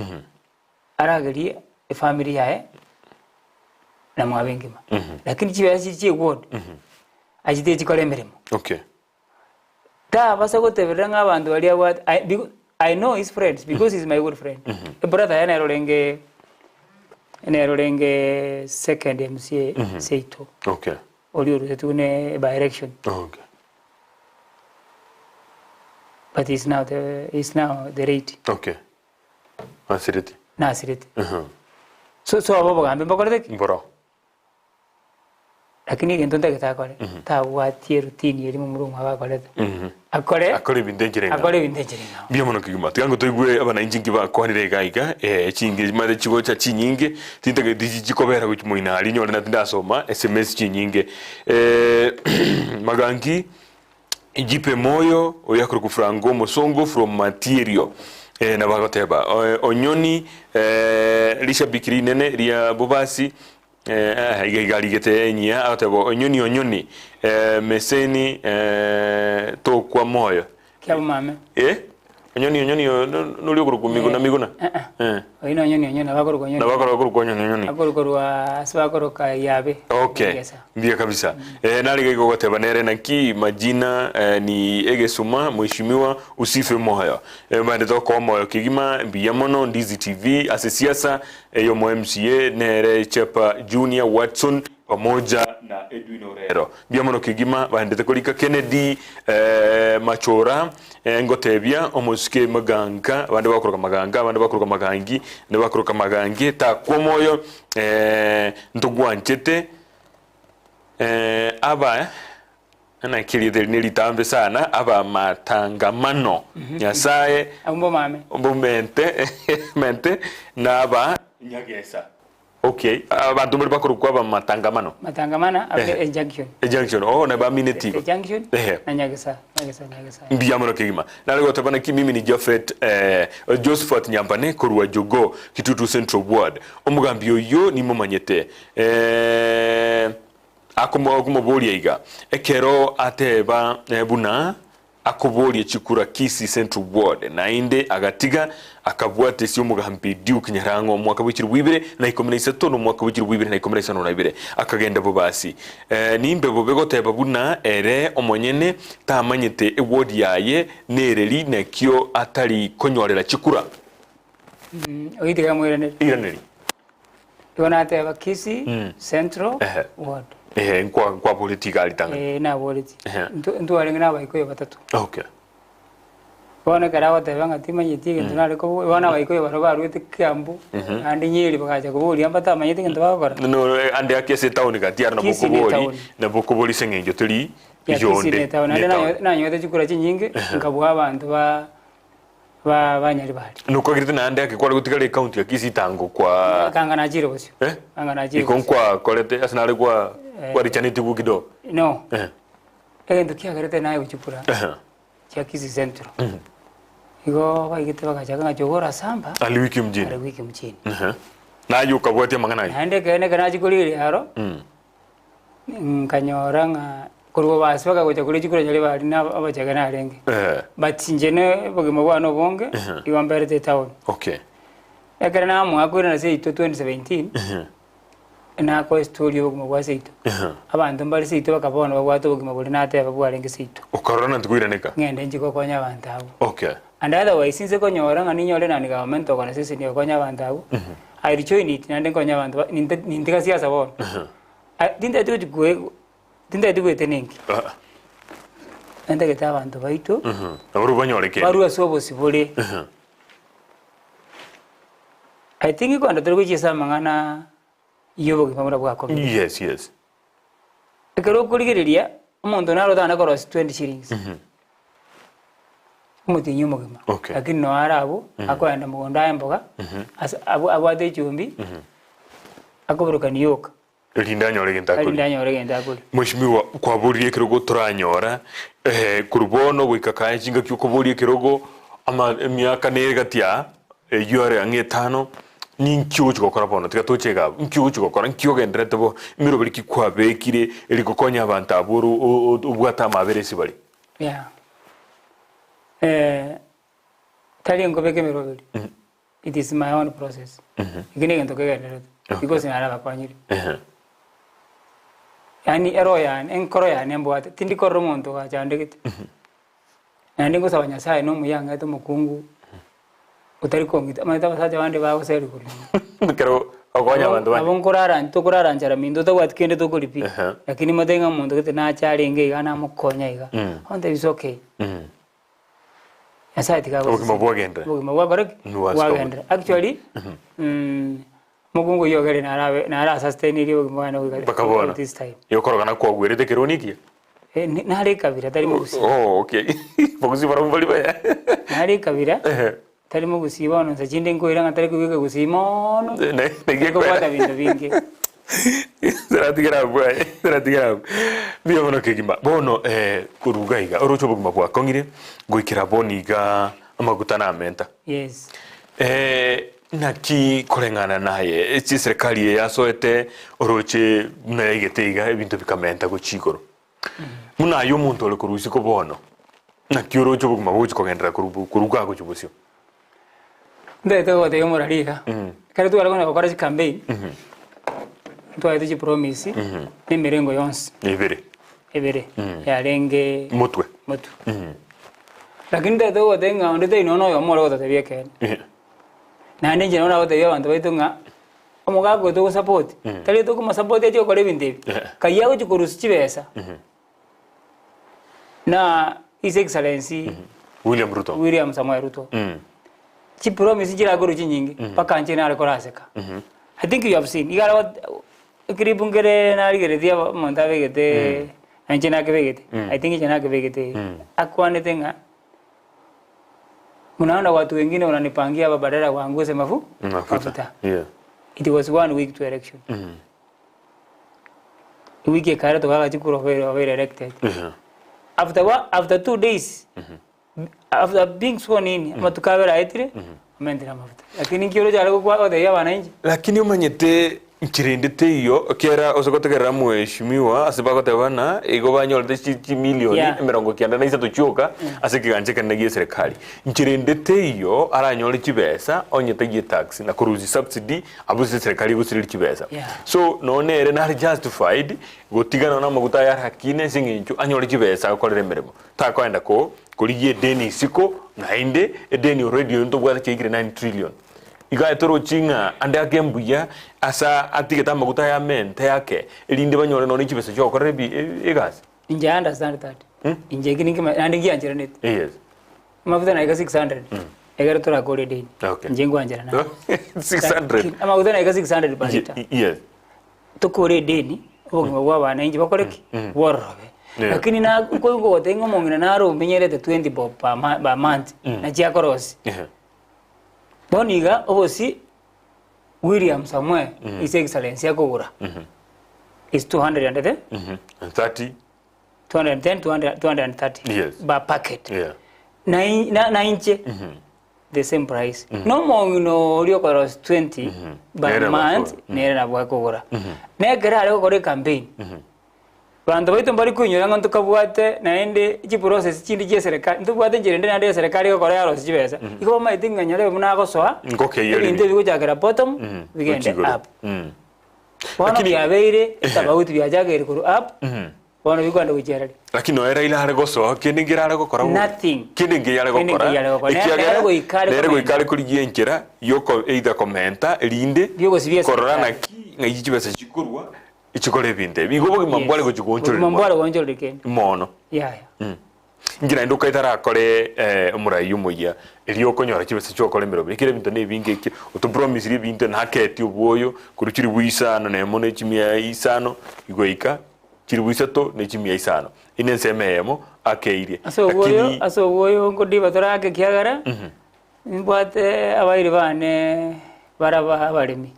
Aragari family yae. Na mwabengima. Lakini chiwe chi word. Ajite chikore mirimo. Okay. Ta basa ko teberanga abantu bali what I know his friends because he's my good friend. A brother yana rolenge second MCA Seito. Okay. Oliuru setune by election. Okay. But he's now the rate. Okay. Asiriti. Na asiriti. So abo bagambe bakorete. Mboro. Lakini gentonda ketakore. Ta watie routine yeri mumurungu abakorete. Akore bindenjere. Biyo mono kiguma. Tigango toigwe abana injingi ba kwanire gaiga chinge made chigo cha chinyinge tintage dijikobera ku muina ali nyore na ndasoma SMS chinyinge magangi ijipe moyo oyakuru kufrango mosongo from material na bagoteba onyoni lisha bikiri nene ria bobasi igali gete nya atabo onyoni meseni to kwa moyo kya mama onyoni no lyo kurukumigo na miguna oino onyoni abakoro onyoni akoro asibakoro ka yabe. Okay. Ndio kabisa. Nali gego goteba nere na ki majina ni Egesuma mheshimiwa usife moyo. Bande to ko moyo kigima biyamono Ndizi TV asesiasa yo MCA nere Chepa Junior Watson pamoja na Edwin Orero. Biyamono kigima bande to kolika Kennedy Machora ngotebia omusike maganga bande bakoroka maganga bande bakoroka magangi ne bakoroka magangi ta ko moyo ntugwanchete aba ana kiri nilitambe sana aba matangamano nyasaye umbo mente na aba nyagesa. Okay, abantu muri bakuru kwa matangamano injunction na ba minute injunction na nyagesa mbiyamano kigima nalego tabana kimimi ni Josephat Nyambane korwa jogo kitutu Central Ward omugambi oyo ni mumanyete akumo bolia iga ekero ateba buna akobori chikura Kisii Central Ward na inde agatiga akabwate sio mugambi Duke Nyarango mwaka w'ikiri w'ibire na 13 no mwaka w'ikiri w'ibire na 12 akagenda bo basi nimbe bo begoteba buna ere omonyene tamanyete ward yaye nereri nakyo atari konyorera chikura oitiga mwiraneri iraneri yonateba Kisii Central Ward kwa politika alitanga na politi ntu arenga baikoyo batatu okay bona karawa tebanga timanyiti kintu nari ko bona baikoyo baroba rwete Kiambu andi Nyeri bakaja kuburi ambata manyiti kintu bakora no andi akese town gatiara na bokobori na bokobori sengenjo turi yonde na nyote chikura chinyinge ngabwa abantu banyari bari nuko girite na andi akikwara gutigale county ya Kisii tango kwa kanga na jiro bosyo kanga na jiro ikonkwa kolete asinale kwa richaniti gukido no endo kiagarete nayo uchipura cha Kisii Central igo baigite bakajaga ngajogora samba ali wiki mjini na yuka bwate mangana ande kene kana chikulire yaro kanyoranga kurwo basi bakagoja kuri chikura nyali bari na abajaga na renge but njene bogimo bwano bonge iwamberete town okay ekera na mwakuri na sei 2017 na ko story bogimo bwa seito abantu mbali seito bakabona bagwato bogimo buri nate babwarenge seito ukorona ndikuiraneka ngende njiko konya abantu abo okay and otherwise since konyora ngani nyole na government okona sisi ni konya abantu abo I rejoin it nande konya abantu nintika siasa bona dinda tu tenengi ende geta abantu baito aburu banyoreke baru asobo sibole I think ko ndo kuchisa mangana yobo kipamura bwako yes ekero kurigireria umuntu naro dana ko 20 shillings umuti nyumo gima lakini no arabo akoenda mugonda emboga abwate chumbi akoburuka niyoka Lindanyore gentakuri Mheshimiwa kwa buri kirogo turanyora kurubono gwikakaye jinga cyuko buri kirogo ama myaka negatia yore angetano ninkyo cyokora bono tigatochega nkyo cyokora nkyo gendrete bo imiro buri kikwabekire elikokonya abantu aburu ubwata maberesi bari tali ngobeke mirobiri it is my own process igine gento kegendrete because nara bakwanyiri yani eroyan enkoro yani mbwate tindi korro muntu ga chandegite nandi ngo sabanya sai no muyanga to mukungu utari kongita amata basaje bande bawo seri kuri kero akonya abantu bande abonkorara ntokorara njara mindo to watkende to kuripi lakini madenga muntu gite na charenge igana mukonya iga onde is okay asa tika go bogima bwagenda actually mugungu yogere nara sustain iri mwana bakabona this time yokorogana kwa gwerete keroniki nari kabira tari mugusi okay mugusi bara mbali baya nari kabira tari mugusi bono sajinde ngoira ngatari kubiga gusimono nege ko bata bintu bingi seratigera biyo bono kegimba bono kurugaiga orocho buguma bwa kongire goikira boniga amaguta na menta yes naki korengana naye eti serikali yasoete oroche na igeteiga ebintu bikamenta guchikoro muna yo muntu ole kurusi ko bono naki oroche buguma buchi kogendera kuruga go chubusyo ndete wote yo morariga kare tu aragona gukora campaign ntwaite chi promise ni mirengo yonse ibere yarenge mutwe lakini ndete wote nga ndete inono yo moro wote biekene nande njye nona wote abantu baitunga omugago to support tali to kuma support ati okore binde kayago chikurusi chibesa na his excellency William Samoei Ruto chi promise jira guru chinyingi paka nje na rekoraseka I think you have seen igara wat kribungere na rigere dia monta vegete nje na kevegete I think jana kevegete akwane tenga munaona watu wengine wananipangia badala waanguze mafuta it was 1 week to election wiki kare to kaka chikuro were elected after 2 days after being sworn in matukabera aitire amendera mafuta lakini kioro jale kwa ode ya wananchi lakini umanyete Chirindite iyo kera osokotegera mheshimiwa asibagotebana igo banyorete chi milioni 93 chuka asikiganje kanagie serikali. Chirindite iyo aranyore chibesa onyete tax na kuruzi subsidy abuze serikali gusirira chibesa. So none ere na justified gotigana na maguta ya hakine singinju anyore chibesa akorere meremo. Ta kwenda ko kurigie deni siko na inde deni already into bwa chigire 9 trillion. Iga toro chinga ande akembuya asa atigeta maguta ya mente yake elinde banyore no nichibesa cyo korebi igas inje understand that inje giningi ande gianjira net yes mafuta na 600 egara tora kore deni inje ngwanjira na 600 amaguta na 600 per liter yes to kore deni obogima bwa bana inje bakoreki worobe lakini na ko ngo tengo mongina na ro menyerete 20 bob per month na chia korosi Boniga obosi William Samuel His Excellency yakogura is 230 210 230 yes by packet na inche the same price no more no rio koros 20 by month nere na bwa kogura ne gara ro kore campaign Bando baito mbari kunyura ngo tukabwate naende iki process kindi je serikali ndubwate njirende nande serikali ko kore yaro sibesa iko maitinga nyale muna ko soa ngokeyeri inde bigo jagera bottom bigende up lakini yabeire tabauti byajagera kuru up wana bigwanda kujerari lakini no era ila hare goso kindi ngirare gukora nothing kindi ngiyare gukora ikiagera go ikare kuri yenjera yoko either commenta linde korora na ki ngayijibesa chikurwa ichikole binde bigobo mambwale gochigonchore mambwale gonchore ken mono ngira nduka itara kore umurayi umuya iliyo konyora kibese cyo kole mero bikire bintu ne bingeke uto promise ri bintu na keti ubwoyo kurukiri bwisano ne mone chimia isano igoika kiri bwisato ne chimia isano inensemeyemo akeire aso ubwoyo ngo diba torake kyagara mbwate abairi bane baraba abarimi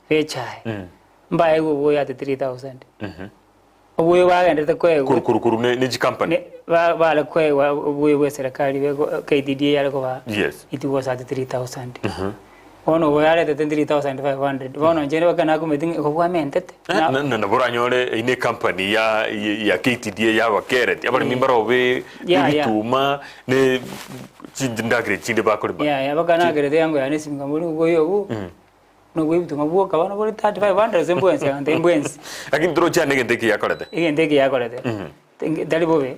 fechaye mbaye go ya 3000 obuye bagende kwe kuru ne company bale kwe obuye serikali bego KDD yale ko ba yes it was at 3000 ono bo yale 3500 ono njene bakana ko meeting ko bwa mentete na boranyore ine company ya KTD ya bakeret abari mimbaro be bituma ne chindagre chinde bakore ba ya bakana gere yango ya nesimga muri ubuye obu no gwe bituma bwo kabana bori 3500 zembwensi ande mbwensi lakini tro chane ngende yakorete ngende yakorete dali bobe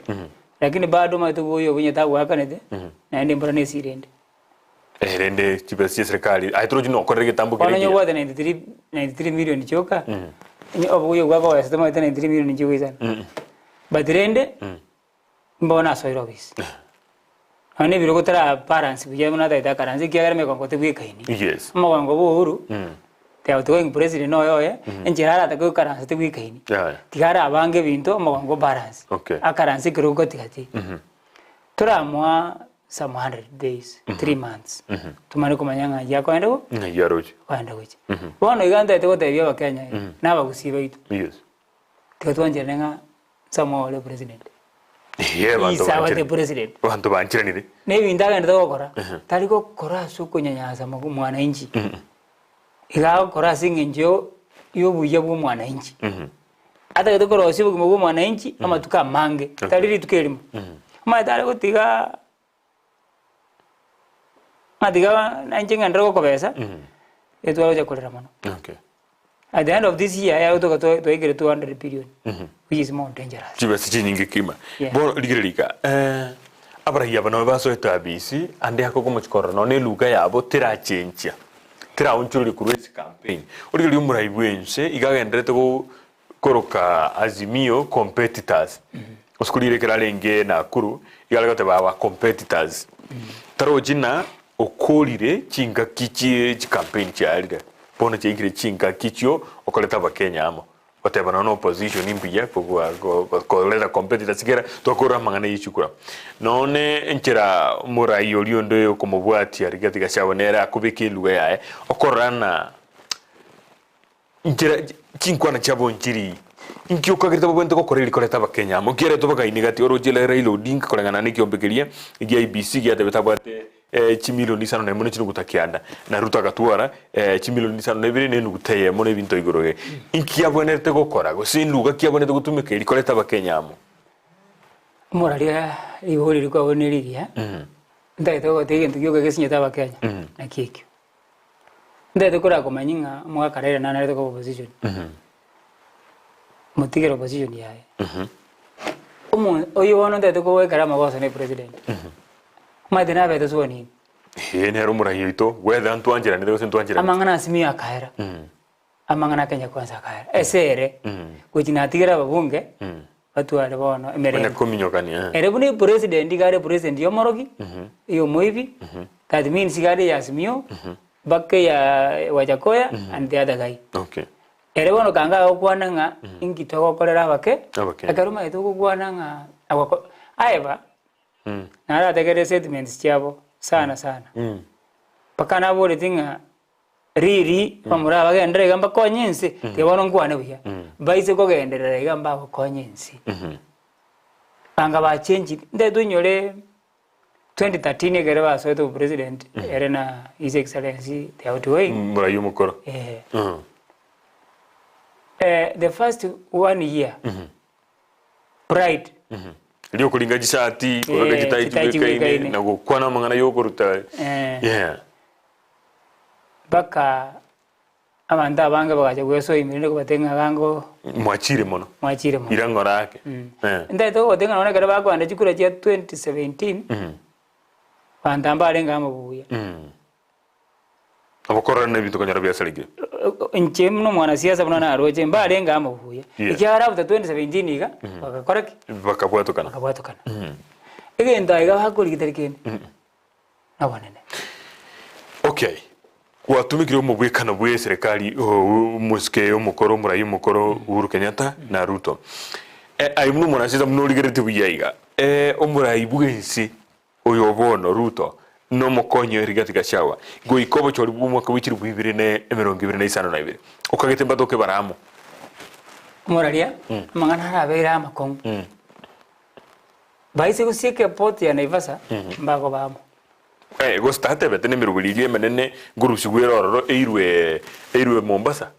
lakini bado maitu boyo bunye tabu akanete na ndi mbona nesirende rende chibesi serikali aitro jino korege tambo kile wanyo wada 93 million choka ni obuyo gwa kwa sema 93 million chiwizana badrende mbona soirobis ane biro kotara parents bije muna daita karanzi kiagara me kongote bwikaini yes mawango buhuru te autoing president no yo enjirara ta ko karanzi te bwikaini tigara abange binto mawango balance akaranzi kirugo tigati turamwa some 100 days 3 months tumane kumanyanga yako endo yaroje kwanda kuchi bono iganda te kote bya Kenya na bagusiba itu yes tikatwanje nenga Samuel president bantu president bantu banchiranire ne bindaga ndo gukora tariko kora suko nyanyaza mwana inji iga kora singenjo yobuye bwo mwana inji ata to kora sibu bwo mwana inji ama tukamange tariri tukelimo ama tare gotiga madiga nanjinga ndro ko besa etwalo ja kolera mano at the end of this year I to get 200 billion which is more dangerous chibasi chinyinge kima bo ligirika abara yaba no baso etabisi ande akoko muchikora no ne luga yabo tirachencha tira unchuri kurwesi campaign oligiri umurai bwense igagendete ko koroka azimio competitors oskulire keralenge na kuru igalagate baba competitors taro jina okolire chinga kichi campaign cyarire bono chingire chinga kichyo okoleta bakenya amo otebana no opposition imbiya ko leda competitor sigera tokora mangana yichukura none enchera murai oliondo yo komobwati arigati gashabonera akubike luwe yae okorana enchera chinkwana chabo nchiri inkyo kagirita bwente ko koreli koleta bakenya amo kire to baka inigati orojele Raila Odinga kolengana ne kyombekeria igi IBC gya tebeta bwate chimilioni 5 na imwe chino gutakianda na Ruto agatwara chimilioni 5 na ibiri nenu guteye mo ne binto igoroge inkiabonete gukora gusinduga kiabonete gutumika irikoreta bakenyamo moraria ibori riko boneriria ndaito gotege ntu gyoke gesinyeta bakenya na kiki ndaito kora komanyinga mwakarera na narete ko opposition mutigero opposition yae oyo wono ndaito ko wekara magoso ne president madena beto soni nero murahito wetha ntwanjira ne gose ntwanjira amangana asimi akaera amangana Kenya kwanza akaera esere kuchina tigera babunge batwale bono emerene kominyokania ere buni president gare president yomorogi iyo moivi that means gare yasimio bakke ya wajakoya and the other guy okay ere bono kanga okwana nga ingitogo korera bake akaruma ito kwana nga agako aiba nara tegere statements chabo sana pakana bole tinga riri pamura bagendere gamba konyinsi tebono ngwane buya baise ko gendere gamba konyinsi anga ba change ndedo nyore 2013 egere ba soeto president erena his excellency the outway murayo mukoro the first 1 year pride Lio kulinga jisati kuraga jitaiti wekaine na gukwana mangana yokoruta baka amanda bange bagaje gweso imirinde ko batenga gango mwachire mono irango rake ndaito otenga none kare bakwanda chikura cha 2017 bandamba arenga amabuya abakora na bintu kanyara byasalige nche mno mwana siasa mwana aroje mbarenga amabuya ikyara after 2017 iga bakakora bakabwatokana igenda iga hakuri giterikene nabonene okay watumikire mu bwekana bwe serikali muske umukoro murayi umukoro Uhuru Kenyatta na Ruto ayimwe murasiza munurigerete buyayiga omurayi bwensi oyobono Ruto no mukonyo rigati gashawa go ikobo chori bumwaka wikiri bwibire ne 2022 ukagete mbadoke baramo moraria mangana harabera amakongo baise gusieke poti ya Naivasa mbago bamo go state betene mirugulilie menene gurushi gwerororo eirwe Mombasa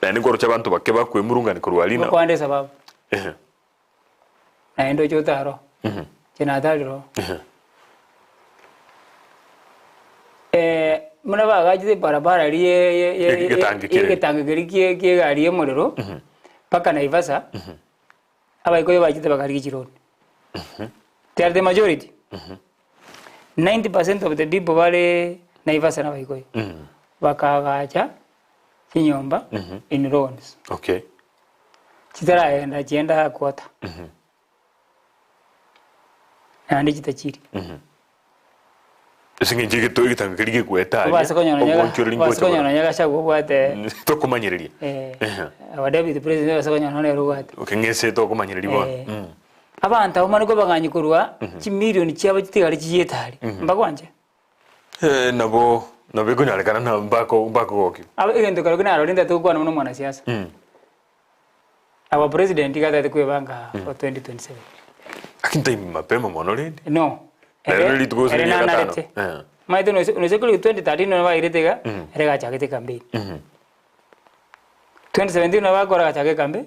nani goro chabantu bakeba kwe murunga ni kurwalina kwande sababu na endo chotaro kina daliro muna bagaje barabara riye getangikiri kie gari yemuriro paka Naivasa abayiko bajite bakari kironi they are the majority 90% of the people wale Naivasa na bayiko bakagacha kinyomba in loans okay kitara enda jenda kwata andi kitachiri singe jige to igitangikiri kweta basakonyana nyaga shago bwate to kumanyireria abadabi the president basakonyana ne rugate ukengese to kumanyireria bo abantu amaniko baganyikurwa kimiliyoni cyaba kitigari kiyetari mbakwanje nabo kunyalekana na mbako goki aba igendo karo kuna rolinda to kwana mwana siasa aba president gata kwebanga for 2027 akinta mapema monoledi no really to go to the maito no sekuli 2013 no bairetega erega chakete campaign 2017 no bakora chakete campaign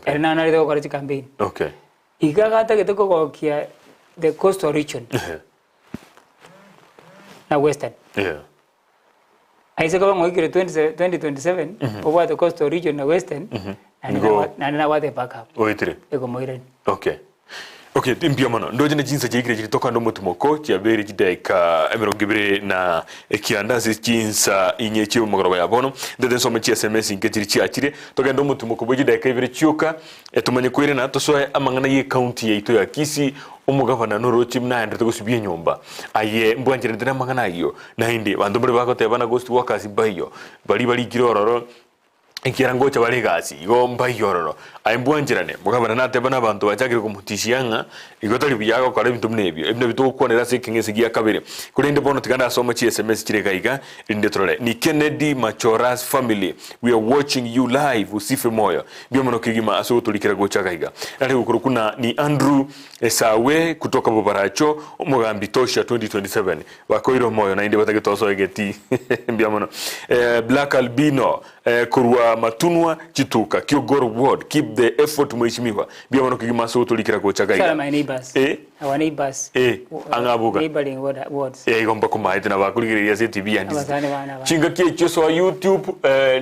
erena na ritego kora campaign okay igagata getoko kokia the coastal region na western aise kaba ngokire 2027 oba the coastal region na western na wate backup oitire ego moire okay timpia mano ndoje ne jinsa jigire jitoka ndo mutumoko cyabere jidaika emerongibire na ekiandazi jinsa inyechi umugoroba yabono ndede nsome chi SMS ingejiri cyakire togenda mutumoko bojidaika ibire cyuka etumanye kwire na tosoe amangana ye county yeito ya Kisii umugavana norochi mnaende tugusubiye nyumba aye mbwanjire ndena amangana iyo na hindi bandu muri bakoteba na ghost workers bayo bali girororo Ikirango cha bari gasi igo mbayororo aimbwanjirane mugabana nate bana bantu bachakire kumutishiyanga igotari biyago kwa bintu mnebyo ibyo bitukonera se kingese giya kabere kurinde bono tiganda soma chi SMS kire gaiga inde trole ni Kennedy Machoras family we are watching you live usife moyo byo mono kigima aso tulikira gocha gaiga ari ukuru kuna ni Andrew Esawe kutoka Bobaracho umugambi tosha 2027 bakoiro moyo na inde batagetoso egeti byo mono Black Albino kurwa matunwa chituka Kiogoro ward keep the effort mheshimiwa bia mono kigima so tulikira gocha gaiga my neighbors our neighbors angabuga neighboring wards igomba kumaite na bakurigiriya se TV and chinga kiecho so YouTube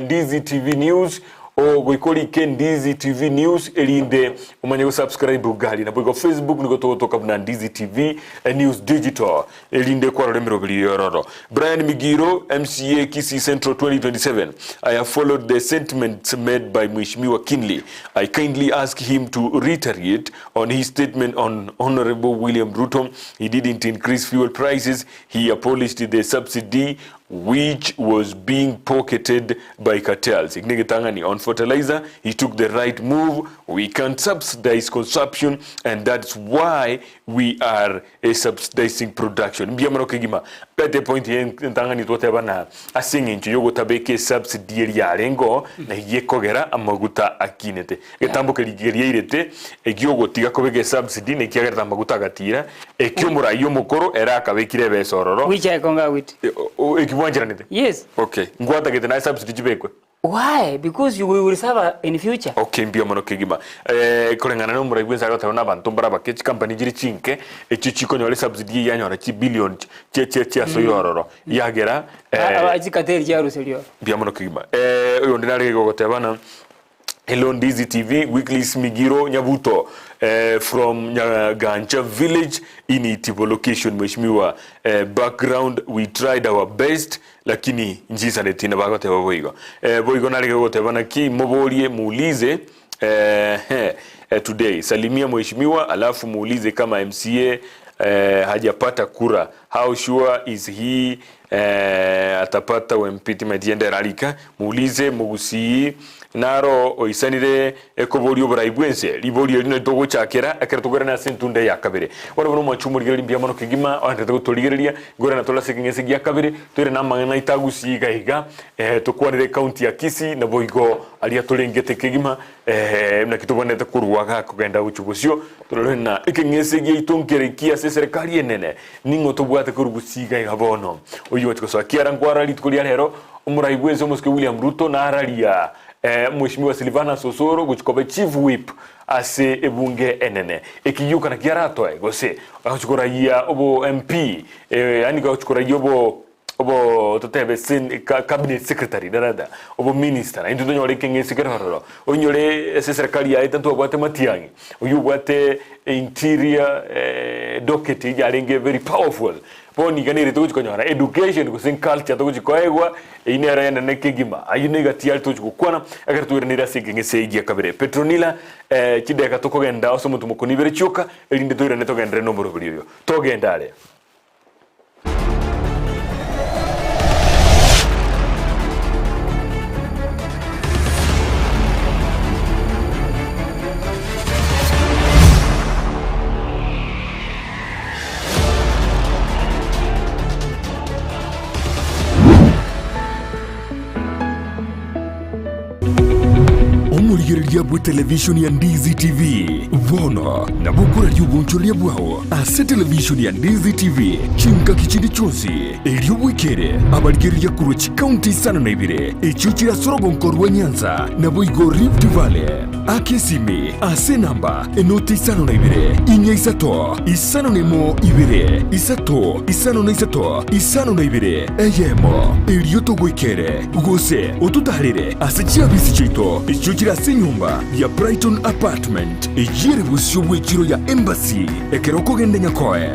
Ndizi TV News o goikori ken Ndizi TV News elinde umanye go subscribe ugali na bogo Facebook niko toka na Ndizi TV News Digital elinde kwa remero biliyororo Brian Migiro MCA Kisii Central 2027 I have followed the sentiments made by Mheshimiwa Kinley. I kindly ask him to reiterate on his statement on Honorable William Ruto. He didn't increase fuel prices. He abolished the subsidy which was being pocketed by cartels. On fertilizer, he took the right move. We can't subsidize consumption, and that's why we are subsidizing production. Mbiamano kigima. Pete point Tangani Totebana, a singing to Yogo Tabeke subsidiary yarengo, na yekogera amaguta akinete. Etamboka ligeriete, a Gyogo Tigakobeke subsidy, ne Kiagata Maguta Gatira, a Kumura Yomokoro, Eraka Bekire Sororo. Which I conga with. Yes. Okay. Ngwata get a nice subsidy bekwe. Why? Because you will serve in future. Okay, mbia mono kigima. Kolengana no mura gwenza gata na bantu bara bakech company jiri chinke echichiko nyole subsidy yanyora chi billion che aso yororo. Yagera ajikateri jaru selio. Mbia mono kigima. Oyo ndinari gogote bana. Hello Ndizi TV, Weekly Smigiro Nyabuto from Nyagancha village in Itibo location. Mheshimiwa, background, we tried our best, lakini njisa netina bagote waboigo. Boigo nalike gote bana ki mobolie muulize today. Salimia Mheshimiwa, alafu muulize kama MCA hajapata kura. How sure is he atapata wempiti madiende ralika? Muulize Gusii naro oisanire ekoborio braibwense liborio lino togo chakera akertogera na sentunde yakabere wala bono machumurigera limbia mono kigima ante to toligereria gora na tola sekingese yakabere toire na mangana itagusi gahiga tokwanire county ya Kisii na boigo alia tolengete kigima na kitobonete kuruwaga kugenda uchubusio tolena ikingese gitonkerekia se serikali enene ningo tobwate kurugusi gahiga bono oyo tikoso akiara ngwara litukolia lero umuraibwense muske William Ruto na aralia Mheshimiwa Silvana Sosoro guchikobe chief whip ase ebunge enene ekiyuka na kiarato gose achukoraia obo MP yani gachukoraia obo totebe cabinet secretary darada obo minister into nyore kenge secretary onyore serikali ya tanto bwate matiangi uyu bwate interior docket yarenge very powerful poni ganire to konyora education ko sin culture to koegwa inera yana nekigima ayine gatial to kukwana agartuira nira siginge seigia kabere Petronila kideka to kogenda osomo tumukoni bere chuka elinde to ira neto gendre nomboro brio to gendale. Omurigereria bwe television ya Ndizi TV vono na bukura yugunchuria bwao ase television ya Ndizi TV chinka kichindi chonsi elio wikere abarigereria kurochi county sana na ibire echuchira sorogo nkorwa Nyanza na boigo Rift Valley akesimi ase namba enoti sana na ibire inya isato isano nemo ibire isato isano na isato isano na ibire eyemo elio to wikere gose otutarire ase chiabisi chito echuchira nyumba ya Brighton apartment ejire busyo bwekiro ya embassy ekeroko gende nyakoe.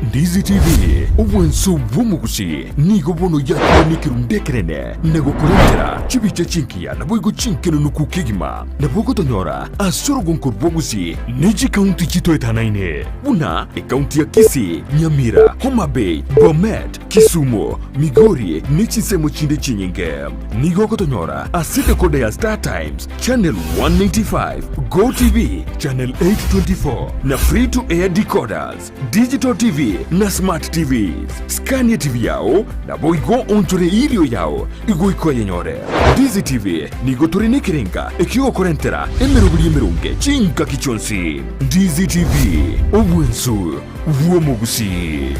Ndizi TV Obwensu bw'Omugusii nigo bono yakonikiru ndekerene negokorera chibiche chinkia na boigo chinkeno nukukigima na bogo tonyora asoro gonkor bw'Ogusii neji county chito etanaine buna county ya Kisii, Nyamira, Homa Bay, Bomet, Kisumu, Migori nechisemo chinde chinyinge nigo kotonyora asite kode ya Star Times channel 195, Go TV channel 824 na free to air decoders, digital TV na smart TVs. Scania TV yao na boigo onchore ilio yao igo ikoye nyore. Ndizi TV nigo turine kirenga ekio korentera emerubuli emerunge chinka kichonsi. Ndizi TV obwensu bw'Omugusii.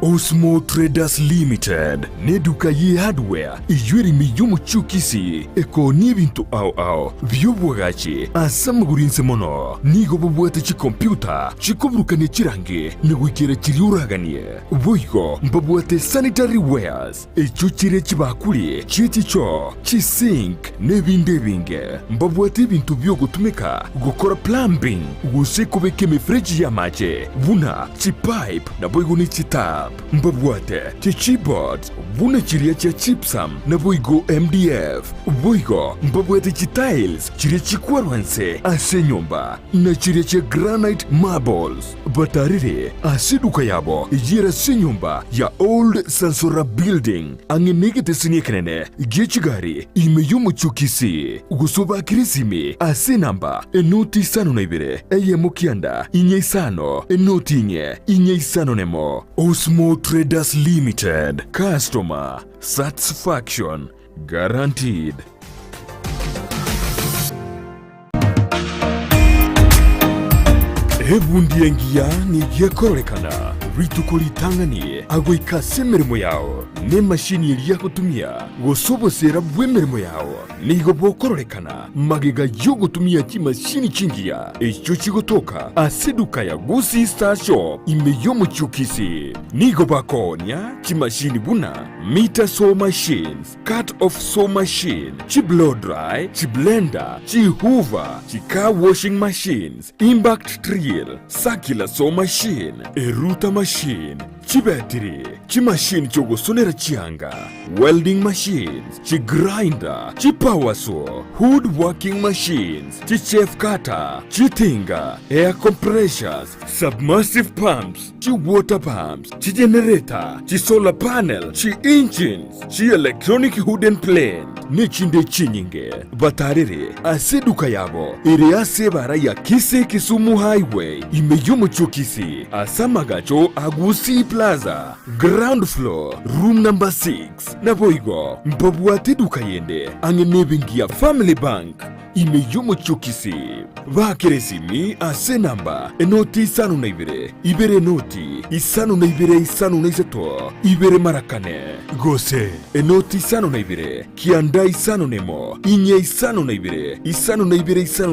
Osmo Traders Limited neduka ye hardware ijweri miyumu chukisi eko nibintu au vyobwagachi asamugurinse mono nigo bobwete chi computer chikobrukane chirange negwikere chiriuraganie boigo mbobwete sanitary wares echuchire chibakuli chichicho chisink nebinde binge mbobwete bintu byo gutumika gukora plumbing gusekobeke mefreji ya mache buna chipipe na boigo ni chitap mbabwate chichibot buna chiria cha chipsam na boigo MDF boigo mbabwate chitiles chiria chikwarwanse ase nyumba na chiria cha granite marbles batarire asiduka yabo ijira se nyumba ya old sansora building angenegete sinyekenene gechigari imeyumu chukisi gusoba kirisimi ase namba enoti sano na ibere eye mukianda inye isano enoti inye isano nemo Osmo Traders Limited. Customer satisfaction guaranteed. Ebundiengia ni yekorekana ritukolitanganie agoikase mirimo yao ne mashini ya kutumia gosobosera bwemirimo yao nigo bokororekana magega yo gutumia chimashini chingia echo chigotoka asiduka ya Gusii Star Shop imeyomo chukisi nigo bakonya chimashini buna meter saw machines, cut off saw machine, chi blow dry, chi blender, chi hoover, chi car washing machines, impact drill, circular saw machine, eruta machine, chi battery, chi machine chogosonera chianga, welding machines, chi grinder, chi power saw, wood working machines, chi chef cutter, chi tinga, air compressors, submersive pumps, chi water pumps, chi generator, chi solar panel, chi engines, chi electronic hood and plane, nechinde chinyinge, batarire, asiduka yabo, iri asebara ya Kisii Kisumu Highway, imeyomo chukisi, asamagacho Gusii Plaza, ground floor, room number 6, na boigo, mpabwate duka yende, angenebingia Family Bank, imeyomo chukisi, bakiresimi ase namba, enoti isano na ibere noti, isano na isato, ibere marakane, gose, enoti isano na kianda isano nemo, inye isano na isano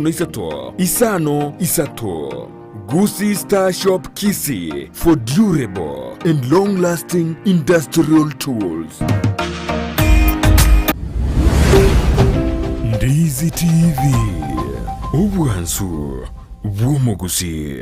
na isato, isano isato. Gusii Star Shop Kisii for durable and long-lasting industrial tools. Ndizi TV, obwansu bw'Omugusii.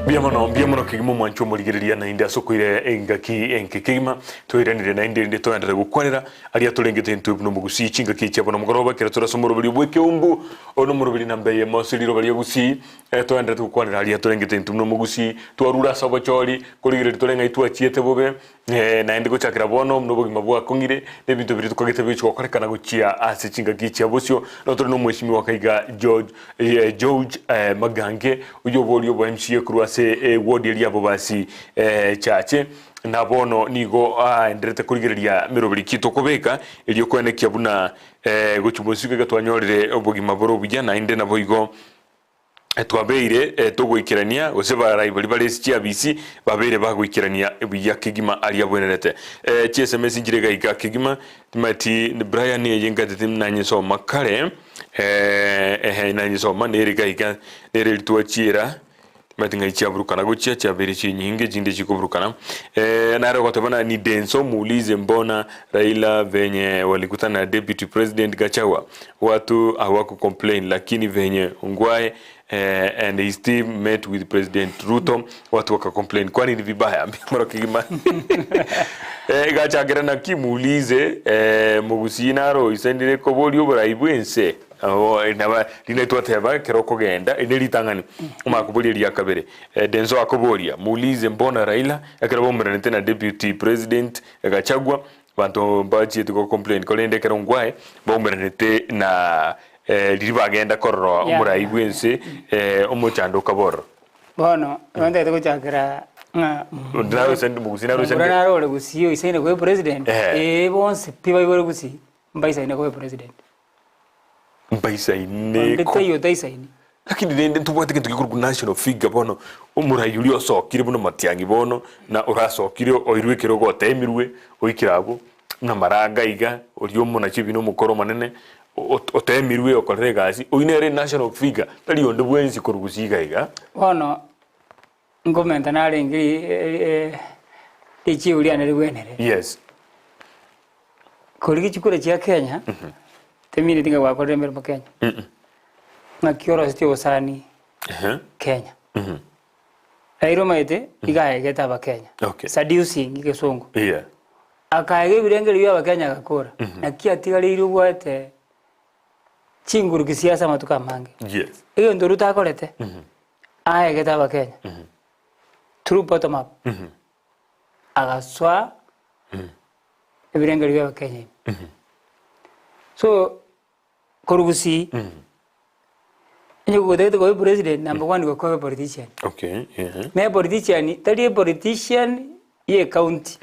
Biamono kigimo mwancho muligiriria na inde asokoire engaki enkekima toiranire na inde toyandara gukwanira ari atulengete ntu no Mugusii chinga kichabo no mugoroba kera turasomoro bali bweke umbu ono murubili nambe ye mosiliro bali Gusii toyandara gukwanira ari atulengete ntu no Mugusii twarura sabachori kuligire tulenga itwachiete bobe na inde gochakira bono no bugima bwa kongire nebintu biri tukagete bicho korekana guchia ase chinga kichabo sio no turi no mweshimi wakaiga George Magange uyo bolio bwa MCA kurwase ward ya bobasi chache na bono nigo enderete kurigiria mirobiri kito kubeka iliyo kwenekia buna guchumosika gatwanyorire obugima boro bujana inde na boigo twabeire tugwikirania guseba raibali bali cia BC babeire bagwikirania ebuya kigima aria bwenerete SMS njire gaika kigima timati Brian yenga timnanye so makare nanye so maneri gaika nere litwachira matinga ichaburukana gochia chabere chinyinge jinde chikuburukana naro gotobana ni Denso muulize mbona Raila venye walikutana na deputy president Gachagua watu hawako complain lakini venye Ongwae and he still met with President Ruto watu waka complain kwani ni vibaya mara kigima Gachagua na kimuulize Gusii naro isendire koboli oburaibuense inaba linetwa teba keroko genda inelitangani umakubuli ya kabere Denso akobolia muulize mbona Raila akerabo mrenete na deputy president Gachagua bantu bachi tuko complain kolende kerongwae bomrenete na liriba agenda korro umuraibwense umuchando kaboro bono wanda tukuchakira ndawe sende Gusii naro sende naro Gusii isene ko president bonse piba ibore Gusii mbaisa ine ko president mbaisa ine ko yo taisaini lakini ndende tubwate kintu gikuru national figure bono umurayuri osokire bono matiangi bono na urasokire oirwe kirogo temirwe oikirabo na maranga iga uriyo muna chibino mukoro manene otemirwe okorere gasi oinere national figure tali onde bwenzi korugusiga iga bono ngomenta nare ngiri ichi uri anere bwenere yes koligi chikure chia Kenya temini tinga wakorere mbere mu Kenya na kioro sitio sani Kenya airo maite igaye geta ba Kenya seducing igesongo akaege birengere bya Kenya gakora na kiatigari irugwete chinguru kisiasa matuka mange yes iyo ndo rutakorete aye geta ba Kenya through bottom up agaswa birengere bya Kenya so Gusii Nyo the go president number 1 go politician. Okay, Me politician, tadi politician ye county.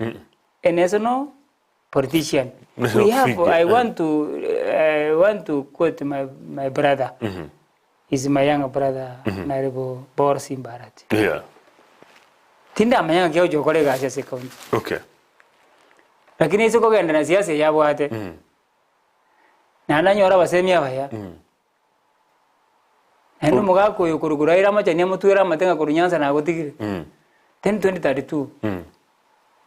A national politician. We have I want to quote my brother. He's my younger brother, Naribo Borsi Barat. Yeah. Tinda manya kyo jokole ga siasa county. Okay. Lakini hizo kwa na siasa ya bwate. Na nanyora basemia baya. Eno mugako yokurugura ira macha nyamutwera matenga kurunyanza na gotigire 2032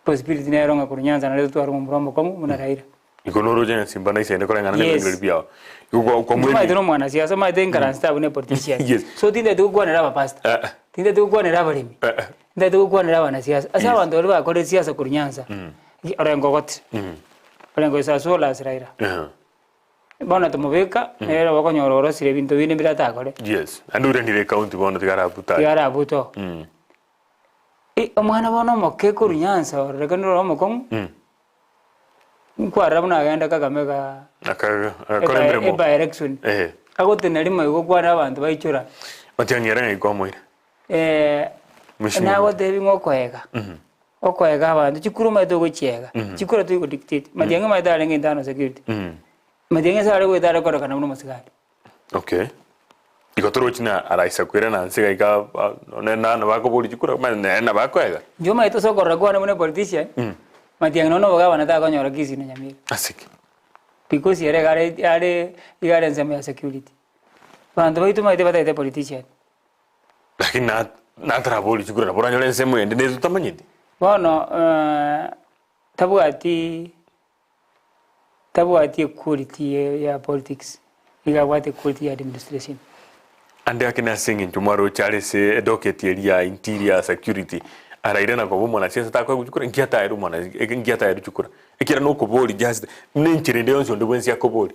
possibility na ronga kurunyanza na leto arimo murombo komu muna Raila ikonoro jena simba na isende kolengana na ngeli bia yuko kwa mwezi mwa mwana siasa ma tenga ran staff ne politician so tinde tu kwa nera pasta tinde tu kwa nera balimi tinde tu kwa nera wana siasa asa wandu wale bakore siasa kurunyanza orengo got orengo isa sola Raila bona tumubeka era bakonyororo sire bintu bine birata kore yes andure ni county bona tigara buto omwana bona moke kurunyanza orekaniro mokon kwara buna agenda kakamega akakoremere by election agotena limo yuko kwara abantu baichura matiangera ngiko moire na gote bingo koega okoega abantu chikuru maito gochiega chikuru tu go dictate matianga maito alenge ndano security Madienge sare go dare kora kana muno masigari. Okay. Ikotoro china araisa kwera na nsiga ika na bako boli chikura na bako ega. Jo mai to sokora go na muno politician. Madienge no boga wana ta konyora Kisii na Nyamira. Asiki. Because yere gare nzema ya security. Bando baitu mai debata ite politician. Lakini na tra boli chikura na bora nyole nsemo ende nezo tamanyidi. Bono tabuati quality ya politics igawate quality ya administration ande akina singing tomorrow Charles docket ya interior security araire na ko mona siasa ta ko gukura ngiata iru mona ngiata iru chukura ikira no ko boli just ninchire ndio nso ndo ya ko boli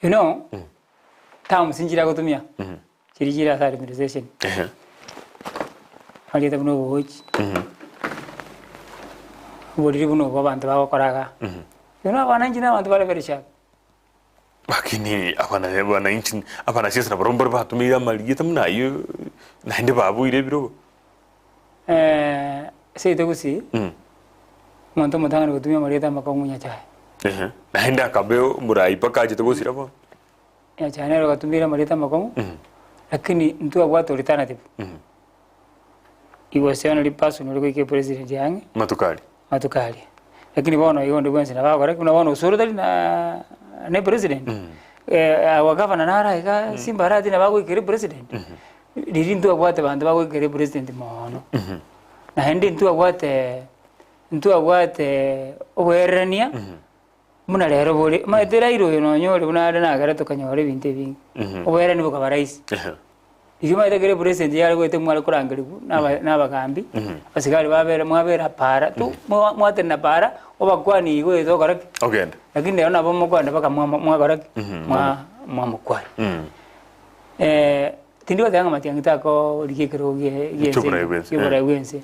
you know tam sinjira ko tumia chirijira sa administration hali ta no wochi boli buno babantu ba koraga Yuna wananchi na watu wale very sharp. Lakini wananchi hapana siasa na barombar ba tumira mali tamna hiyo na hinde babu ile biro. Sei Gusii. Mwanto mtanga kutumia mali tama kwa munya chai. Na hinde akabeo murai paka je Gusii rapo. Ya chane ro kutumira mali tama kwa. lakini ntua watu alternative he was the only person who was president yange matukali lakini bono yondo gwense na bakora kuna bono usuru dali na ne president wa governor nara ika simbarati na bako ikere president diri ntua gwate bantu bako ikere president mono na hendi ntua gwate owerania muna lero bole ma etera iro no nyore buna na gara to kanyore binte bingi owerani buka barais Igima itegere president yari gwete mwale kurangiriku n'abagambi basigari babere mwabera para tu mwate na para obakwani igwe to koraki ogenda lakini lero nabo mukwanda baka mwakoraki mwamukwani tindi watanga matiangita ko likekero gye gwense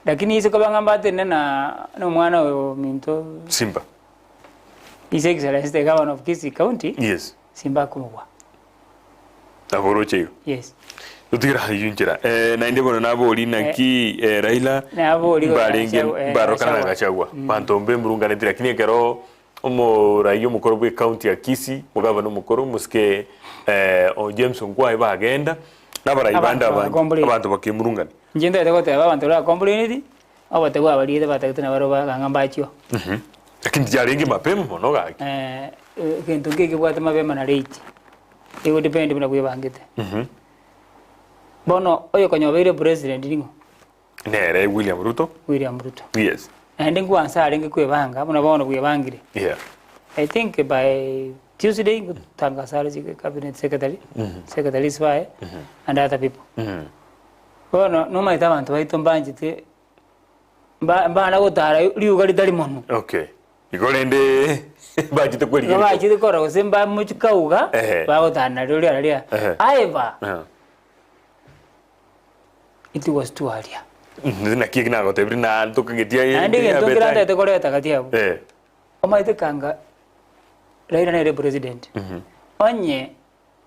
lakini ise ko banga mbate no mwana we minto Simba His Excellency the Governor of Kisii County yes Simba kumwa Aboroche yes Utira yunjira na ndebo na boli na ki Raila na boli baringe barokana gachagwa pantombe murunga netira kini kero omo rayo mukoro bwe county ya Kisii mugaba no mukoro muske o James Ngwai bagenda nabara ibanda abantu bakimurunga njenda tegote abantu la community abategwa abaliye batakitana baroba gangamba chyo lakini jaringe mapema mono gaki kintu ngiki bwate mapema na late ego depende bina kuye bangite bono oyo konyobeire president ningo nere William Ruto yes and ngo ansa alinge kuye banga buna bono kuye bangire yeah I think by Tuesday tanga sare cabinet secretary secretary swae and other people bono no mai tabantu baito mbanjite mbana gutara liuga litali mono okay igorende bajite kweli gari bajite kora gosemba muchikauga bagotana ryo aiva it was too early na kigna gote brina tukagetia ye andi gento kiranda te koreta katia omaite kanga Raila na president onye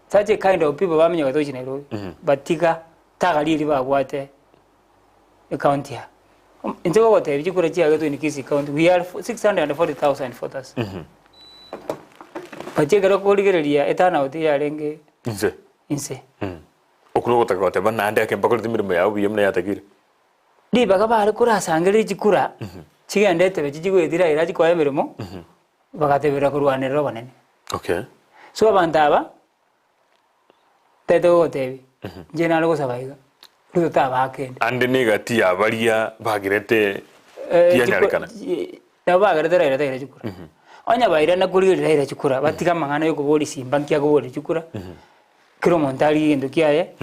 such a kind of people bamenya gatochi Nairobi batika tagalili bagwate county ya Inzo wote bijikura chia gato in Kisii County we are 640,000 voters Pachegero koligereria etana oti yarenge inse okulogo takote bana ande akempa ko timirimo yawo biyemna yatakire di baga bari kura sangere jikura chigende tebe jigwetira iraji kwa emirimo bagatebera kurwanira banene okay so abandaba teto tebi jena logo sabaiga ruta bakende ande negati abaria bagirete tiyanyarekana bagirete Raila jikura onya baira na kuri Raila jikura batika mangana yo kuboli simbankia kuboli jikura kiro montali endo kiaye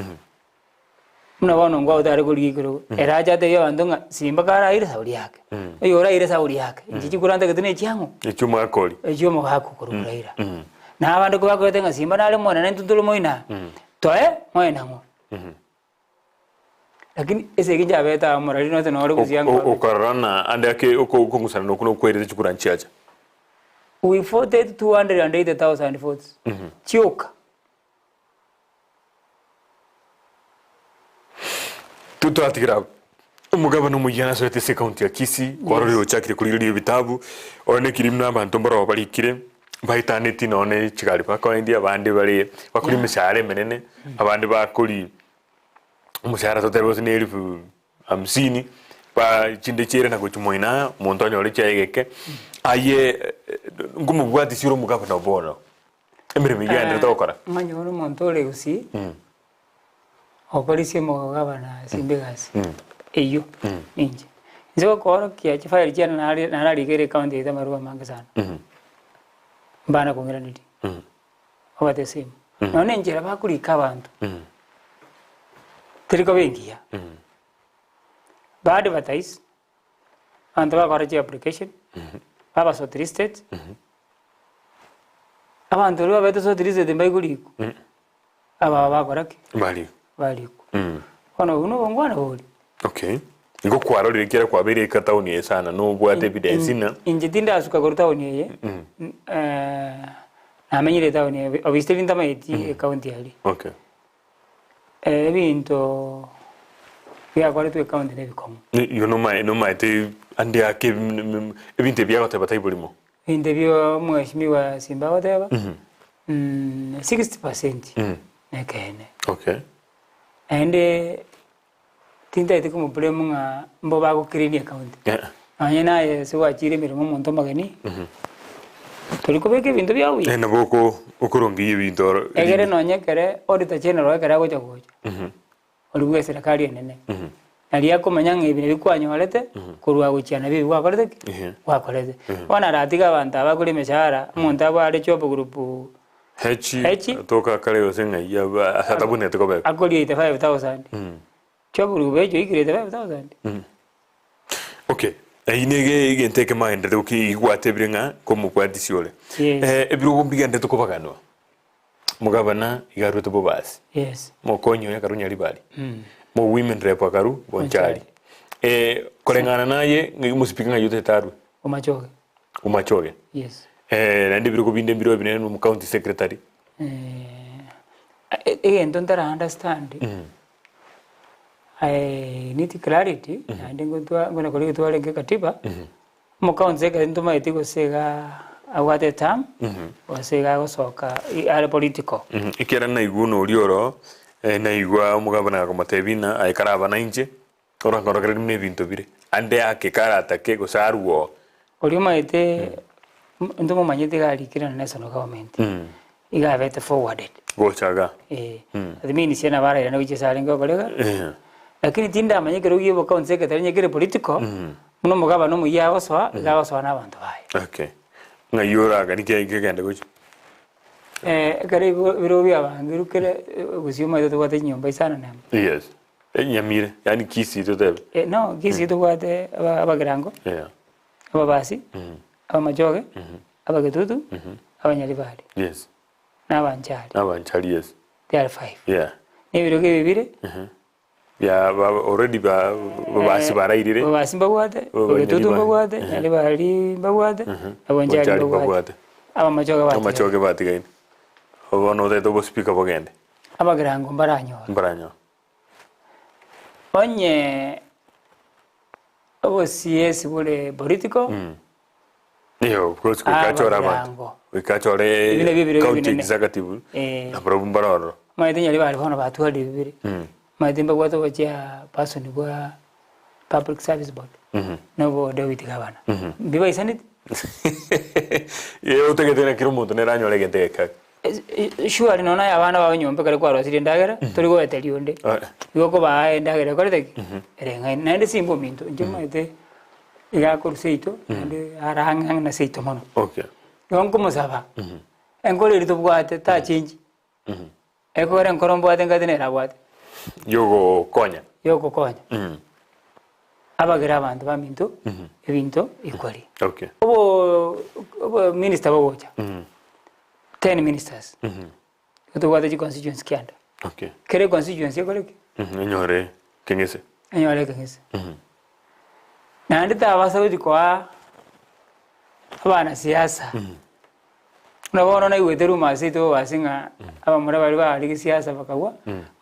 muna bano ngwa utare kuri kiro eraja te yo andonga simba kara ire sauri yake yo ra ire sauri yake jikura anda ketene chiango echuma akoli echomo hako kuri Raila na abandu ko bakotenga simba nale mona na ntuntulo moina toe moina ngo lakini ese kinja beta morali no teno kuzianga okarana ande ake okungusana no kuno kwere chikura nchiacha we voted 280,000 votes chioka tuto atigira umugaba no mujana so tese county ya Kisii kwarori ochakire kuri rio bitabu one kirimna abantu mbara balikire baitaneti none chigari paka India bande bari bakuri mishare menene abandi bakuri umushara toterose ne 50 ba chinde chere na guchumoina montonyo ri chegeke aye ngumu bwati siro mugaba no bono emire migande tokora manyoro montole Gusii okolisi mugaba na simbegas eyo ninje nzo koro kia chifairi chana na ligere county ita marua manga sana bana kungira niti obate simu none njera bakuri kabantu Triko bengia ba advertise and ba karaji application baba so tristed abantu lo babeto so tristed mbaiguri aba bakoraki bali kono uno ngwana boli okay ngo kwaro rekera kwa bere ka tauni sana no bwate evidence na injitinda asuka ko tauni ye amenyire tauni obisteli ndamaiti account yali okay ebinto bya kwale tu account ne bikomo yo no mai te ande ake ebinte bya gote batai bulimo inde byo mweshimiwa Simba wateba 60% nekene Okay. ende tinta ite como problema mbo bago kirini account anya naye siwachire mirimo muntu mageni turiko beke bintu byawe Na boko ukurongi ibintu egere nonyekere auditor general ekera gocha olubwe serikali enene ali akomanya ng'ebintu bikwanyorete kurwa guchiana bibi wakorete wakorete wana ratiga abantu abakuri meshara umuntu abare job group Hechi toka kale osenga ya atabune to go akori 85000 job group ejo ikire 85000 Okay. Inege igenteke maende to ki igwate bringa komu kwadisiole ebirugo mbigande to kobaganwa mugabana igaruto bobasi yes mokonyo ya karunya libali mo women rep akaru bonchari kolengana naye musipika ngayote taru umachoge yes nandi birugo binde mbiro bine mu county secretary don't understand I need clarity and ngona kuri twale ke katiba mu county secretary ntuma itiko sega awate tam wasega gosoka ale political ikera na iguno rioro na igwa mugabana ko matebina ay karaba na inje ora ngoro kare ne bintu bire ande akikarata ke gosaruo ori maite ndomo manyete gali kira national government iga bete forwarded gochaga admini sena bara ina wiche salingo kolega lakini tinda manyeke rugi bo county secretary nyekere political muno mugaba no muya goswa goswa na bantu bae okay ngayura gani ke gende gochi kare biro bya bangiru kere gusima ito twate nyomba isana namba yes Nyamira yani Kisii to tebe no Kisii to twate abagirango ababasi abamajoge abagetutu abanyalibali yes n'abanchali yes they are 5 yeah ni biro ke bibire ya already babasi barairire babasi mbagwate abagetutu mbagwate nyalibali mbagwate abanchali mbagwate abamajoge batigaine obono de to speaker bogende abagirango mbaranyo onye OCS bole political yo cross ko kachora bantu ikachore county executive na probumbaroro maite nyali bali hono batu hali bibiri maite mbagwato bacha person kwa public service board no David Gavana biba isanit ye utegetena kirumuntu neranyo legeteka sure nona abana bawe nyombe kare kwa rosiri ndagera turi go eteli onde yoko ba ndagera kare teki renga nende simbo minto njema ite iga kurseito ande arahanga na seito mono okay yonko musaba enkole rito bwate ta change ekore nkorombo ate ngatene rabwate yoko konya abagira abantu baminto ebinto ikwali okay obo minister bawocha 10 ministers to what the constituency kianda okay kere constituency kore nyore kengese na ndita abasa uti kwa abana siasa nabona na iweteru masito wasinga abamura bari bari siasa bakagwa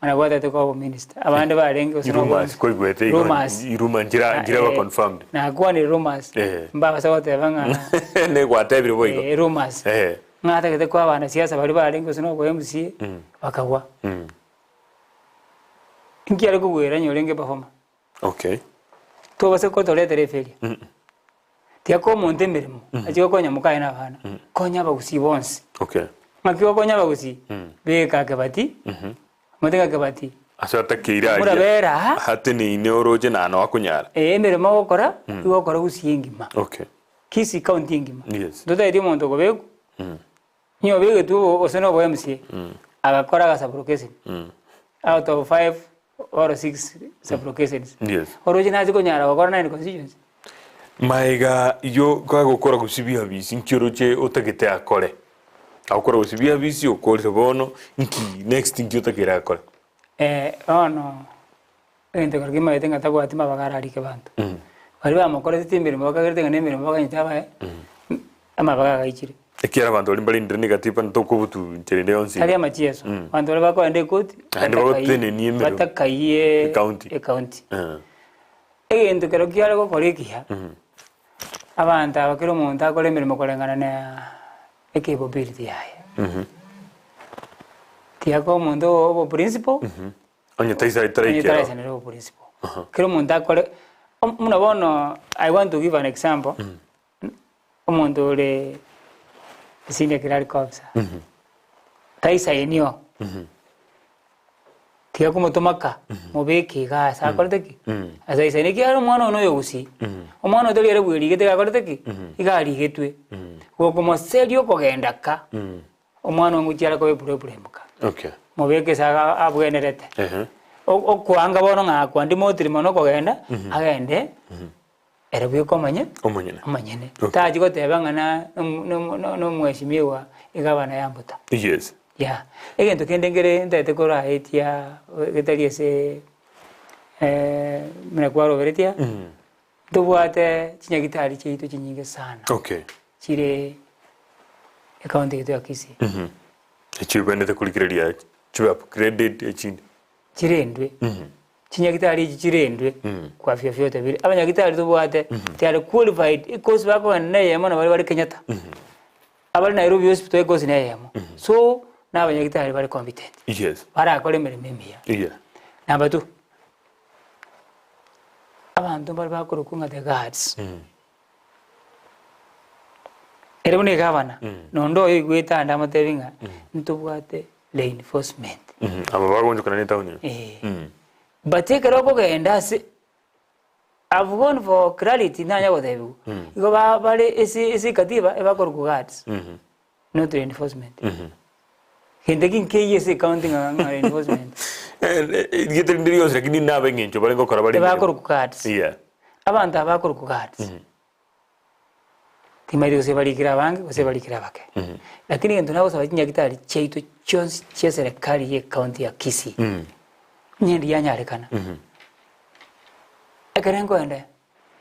managwata to kwa minister abande barenge rumors ko igwete irumanjira ba confirmed na kwa ni rumors mbaba sawote banga ne gwate biro boyiko rumors ngata kete kwa bana siasa bari barengo sino kwa MC bakagwa ingiare kugwera nyorenge performa okay to base ko tole terefeli tia ko monte mirimo ajigo konya mukaye na bana konya bagusi bonse okay makiwa konya bagusi be ka kabati mutenga kabati asata kira murabera hate ni neoroje na no akunyara mirimo gukora igokora gusingima okay Kisii county ngima yes doda edi monto go bego nyo bego tu oseno bo MC agakora ga sublocation out of 5 or 6 sublocations yes original ziko nyara gukora na constituency maiga yo kwa gukora gusibia bisi nkiroche otagete akore akora gusibia bisi okore bono nki next nki otakira akore no ente kargi maite ngata kwa tima bagara ari ke bantu bari bamukora timbere mboga gerte ngane mbere mboga nyitaba ama baga gaichire ekira bantu oli mbali ndire negativa ntokubutu nterende onsi ali amachieso bantu bali bako ande koti ande bako tene ni emero batakaye county ento kero kiara ko korekia abantu abakiro muntu akole mirimo kolengana na capability yaye tiako muntu obo principal onye taisa itarai taisa ne obo principal kero muntu akore muna bono I want to give an example omuntu ole senior clerical officer taisa enio tiako mutomaka mubeki ga sakorteki asa isene kiaro mwana ono yogusi omwana otoli ere bwiri gete gakorteki igari getwe goko moserio kogendaka omwana onguchara ko epurepuremuka okay mubeke saga abwenerete okwanga bono ngakwa ndi motiri mono kogenda agende ere bwe komanye omanyene taji goteba ngana no mweshimiwa igabana yambuta yes ya egento kendengere ndete kora etia getali ese mena kwaro veretia ndobwate chinyagitari cheito chinyinge sana okay chire account yetu ya Kisii chibende kulikirelia chiba credit echini chirendwe chinyagitari chirendwe kwa fya vyote vile abanyagitari ndobwate tiare qualified because bako naye mona bali Kenyatta abali Nairobi hospital because naye so n'abanyagitari bari competent yes barakora imirimo imiya yeah namba 2 abantu bari bakora kunga the guards ere bune gabana nondo igwita ndamatebinga ntubwate reinforcement aba bagonjukana ne town batekero kugenda se I've gone for clarity nanya gotebu igo bale isi katiba ebakora ku guards not reinforcement Hindekin KS accounting and enforcement. Get the videos like in Naving into Barango Corabari cards. Yeah. Abanta Bakuru cards. Timario Sevali Gravang, Sevali Gravake. Lakini and now so I think Chaito Jones Chester Carrier County a Kisii. Near Yanyarekana. I can go and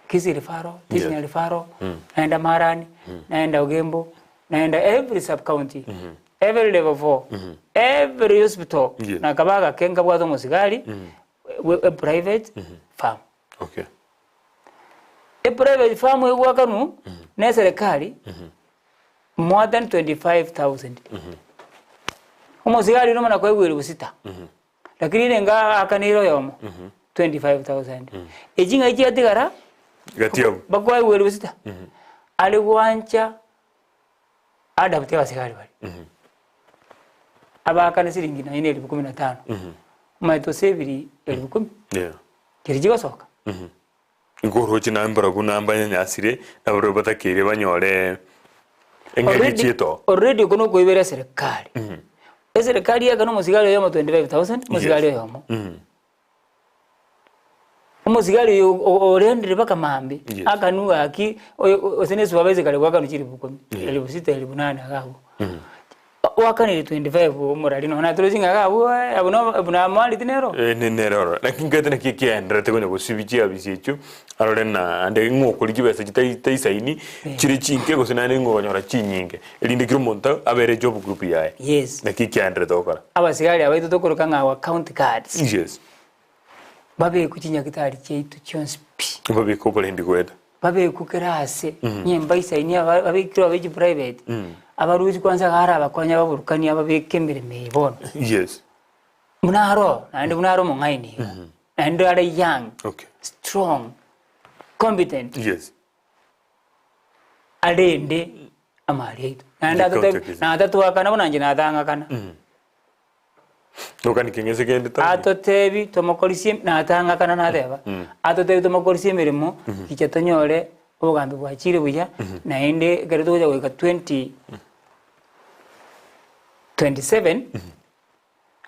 Kisii Rifaro, Disney Rifaro, and a Marani, and a Gembo, and every sub county. Every level 4, every hospital, Nakabaga, Kenkawato Musigari, a private farm. Okay. A private farm we work on, necessarily more than 25,000. Musigari no Manako will visit. The Green and Gakaniro 25,000. A jing idea digara, but why will visit? Aliwancha Adaptiva Sigari. Abakana siringi na ine 15 maito seviri 10 yeah kirijiga soka ngoro china mbara kuna ambanya nyasire abro batakire banyore engeri chito already kono koibera serikali serikali ya kano musigalo yo 25,000 musigalo yo mo musigalo yo orendere baka mambi akanuga aki osenesu babeze kale kwa kanu chiri 10 elibusita 8 agaho wakani 25 umurali no naturuzinga gabu abuna mali dinero nero lakini katena kikiendra tegonya gusibiji abisichu arorena ande ngoko ligibesa tayisaini chiri chinke gosinane ngonyora chinyinge elinde kirumonta abere job group yae yes nakikiendra tokora abasigari abaito tokoroka nga account cards yes babe kuchinya kitari cheitu chonspi babe ko pole ndikweta babe kukerase nyemba isaini babe kiro abeji private abaruzi kwanza gara abakonya baburukani ababeke mbere mebona yes munaro ande munaro mongaini and are young okay strong competent yes alende amari nanda tuakana bonanje nadanga kana nokani kengese kende ta atotebi tomokolisie natanga kana nadeba atotebi tomokolisie mirimo kichatonyore ogambe bwachire buya naende garedo ya weka 27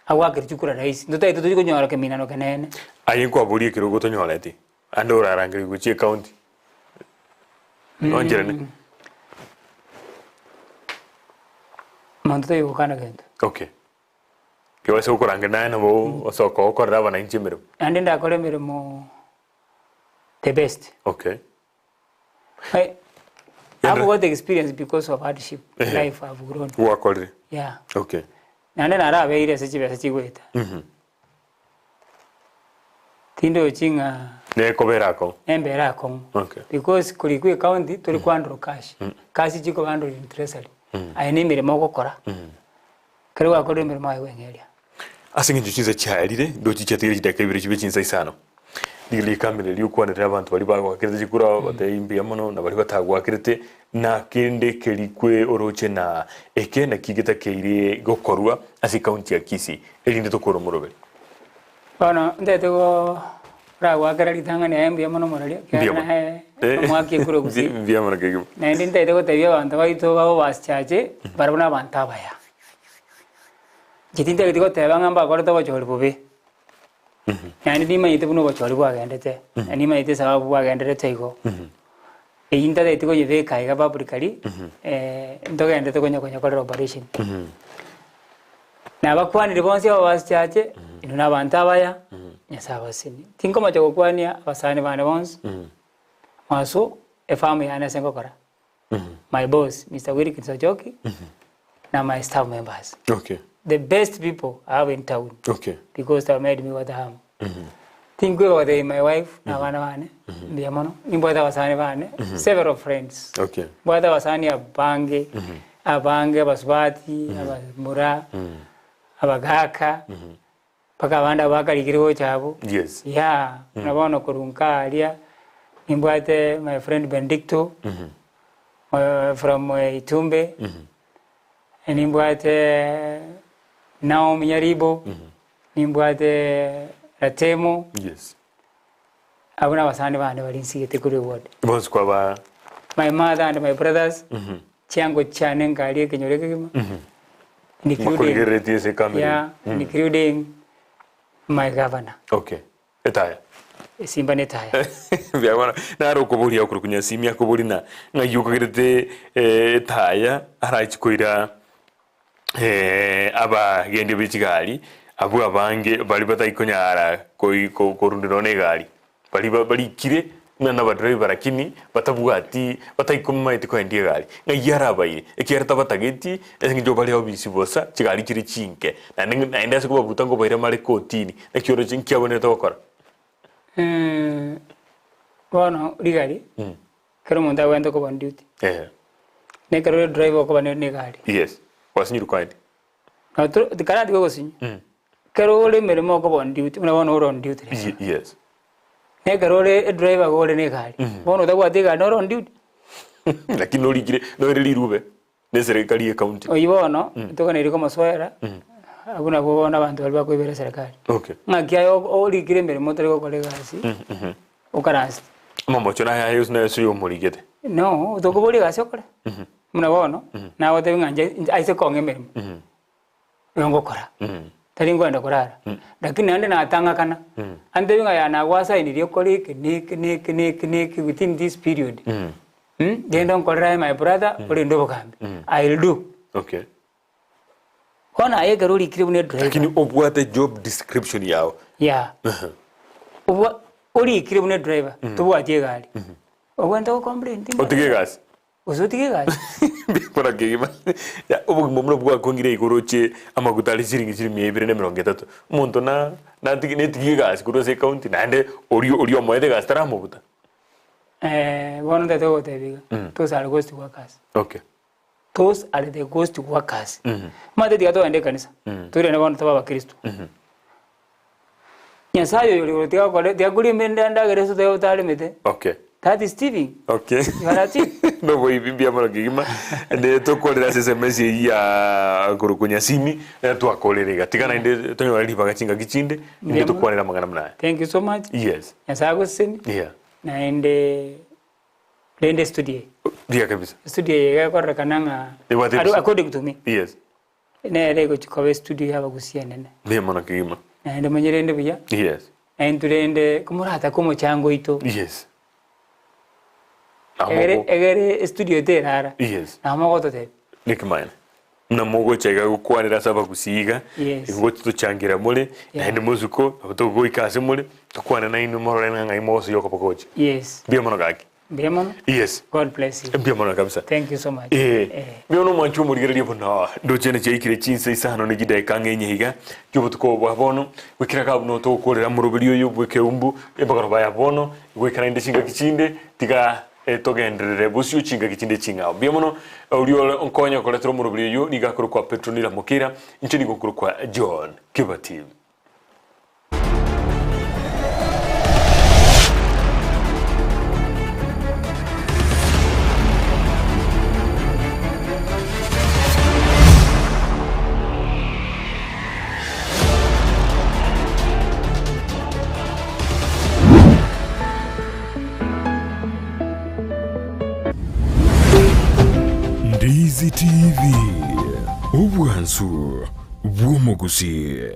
awakiri chukura rais ndota ito tuko nyora ke minano kenene ayenko aburi kirugo to nyora ati andora rangiri guchi county onjerene manto yo kana gento okay kiwa se ukoranga na bo osoko okorra bana inchimero ande ndakore mirimo the best okay I've got the experience because of hardship life I've grown. Work already. Yeah. Okay. Nane nara beire sechi gweta. Tindo chinga ne koberako. Emberako. Okay. Because kulikwe county tuli kwandro cash. Cash chiko bandro in treasury. Aine mirimo gukora. kare wa kore mirimo ayo wengeria asinge njuchiza chairire ndochi chatire chidaka ibire chibe chinsa isano dili kamere liukwanira abantu bali bagwakirite chikura bateimbia mono na bali batagwakirite na kende kelikwe oroche na eke na kigeta keire gokorwa asi county ya Kisii elinde tokoro muroberi bana ndete go rawa garali thanga ne mbia mono moralia kana he mwaki kuro gusi mbia mono kege na ndinte ndete go tebia bantu baito babo baschaje barabona banta baya kitinde gitiko tebanga mba korto bochori bobe yani nima yite buno bochori bwagendete nima yite sababu bwagendete igo eyinda de tiko yeve kaiga babrikali ndogendete konya korero operation na bakwanire bonse abaschaje ino nabanta baya nyasaba sini tinko macho kokwania abasane bane bonse maso efamu yana sengo kora my boss Mr. Wilkin Sojoki na my staff members okay the best people I have in town. Okay. Because they made me what I am. Think about my wife, na wana wane, ndiye mono. Nimboda wasani wane, several friends. Okay. Boda wasani abange, abaswati, abamura, abagaka. Paka wanda waka likiriho chabo. Yes. Yeah. Nabono kurunka alia. Nimboda my friend Benedicto from Itumbe. Nimboda Naomi Nyaribo, nimbwate Ratemo. Yes. Abuna wasani bane bali nsigete kuri ward. Bonse kwa ba My mother and my brothers. Chiango chane ngaliye kinyoreke kima. Including my governor. Okay. Etaya. Simba netaya. Bya wana na rokoburi yakurukunya simya koburi na ngayuko gerete etaya arachikoira aba gende bichigali abu abange bali batayikonyara korundiro ne gali bali kire na driver lakini batabwati batayikoma itiko ndiye gali ngayara bayi ekiyarta batageti ngijo bali obisi bosa kigali kiri chinke na ndase kuba butango bayira mari kotini na kyoro chinki abone tokora Bono ligari kero munda wendo ko on duty ne kero driver ko bane ne gali yes wasinyiru kwandi na to dikara diko gosinyi kero ole meremo ko on duty una bono on duty yes ne kero ole driver ko ole ne gali bono dagwa diga no on duty lakini no ligire no ere lirube ne serikali county oyibono to kana iri ko maswera abuna kubona abantu bali bakwibera serikali okay ngakiayo oli kire meremo tari ko kolega asi ukarasi mama chona ya yus na yesu yo muligete no to ko boli gasi okore muna bono na wote nganje aise konge meremo yongo kora tari ngwenda korara lakini ande na atanga kana ande binga ya na wasa ini rio koli nik within this period then don't call my brother oli ndo kambi I'll do okay kona aye garuri kire bune driver lakini obwate job description yao yeah obwa oli kire bune driver to bwatie gali ogwenda ko complain otige gas uzotige gali bikora gima ya ubu mumro bwa kongire igoroche amagutali siringi siri 230 umuntu na tige gas kurose county nande orio moede gas taramo buta one of the two those are ghost workers okay those are the ghost workers made diga to ende kanisa turi ne bana taba Kristo nyasayo yori tiga kole dia guri mende nda gereso de utale mete okay that is Stevie okay yarati no boy bimbia mara gima de to kolera SMS ya kurukunya simi na to akolerega tigana inde to yori baga chinga gichinde inde to kolera magana mna thank you so much yes nyasago sini yeah na ende studio dia kabisa studio yega korra kananga according to me yes ne rego chikowe studio yaba gusienene be mona gima ende manyerende buya yes ende kumurata komo chango ito yes egere studio te rara yes namo to te nikimana na mogo chega gukwanira saba gusiga ngo tuchangira mule ende muzuko to goikase mule tukwana na inu moro na ngai moso yoko pokoje yes be mona gaki be mona yes god bless you be mona kabisa thank you so much be ono mwanchu muri gere bona do chene cheikire chinse isano ni gidai kangenye higa cyubu tuko bwabono wikira kabuno to korera mu rubiri yo bweke umbu ebagaro baya bono wikira inde shinga kichinde tiga togenderere bucio chinga gichinde chingao biamono uriole onkonya koletro murubiri yo nigakuru kwa Petronila Mukira inchini gukuru kwa John Kibati. Ndizi TV, ubwansu bw'omu Gusii.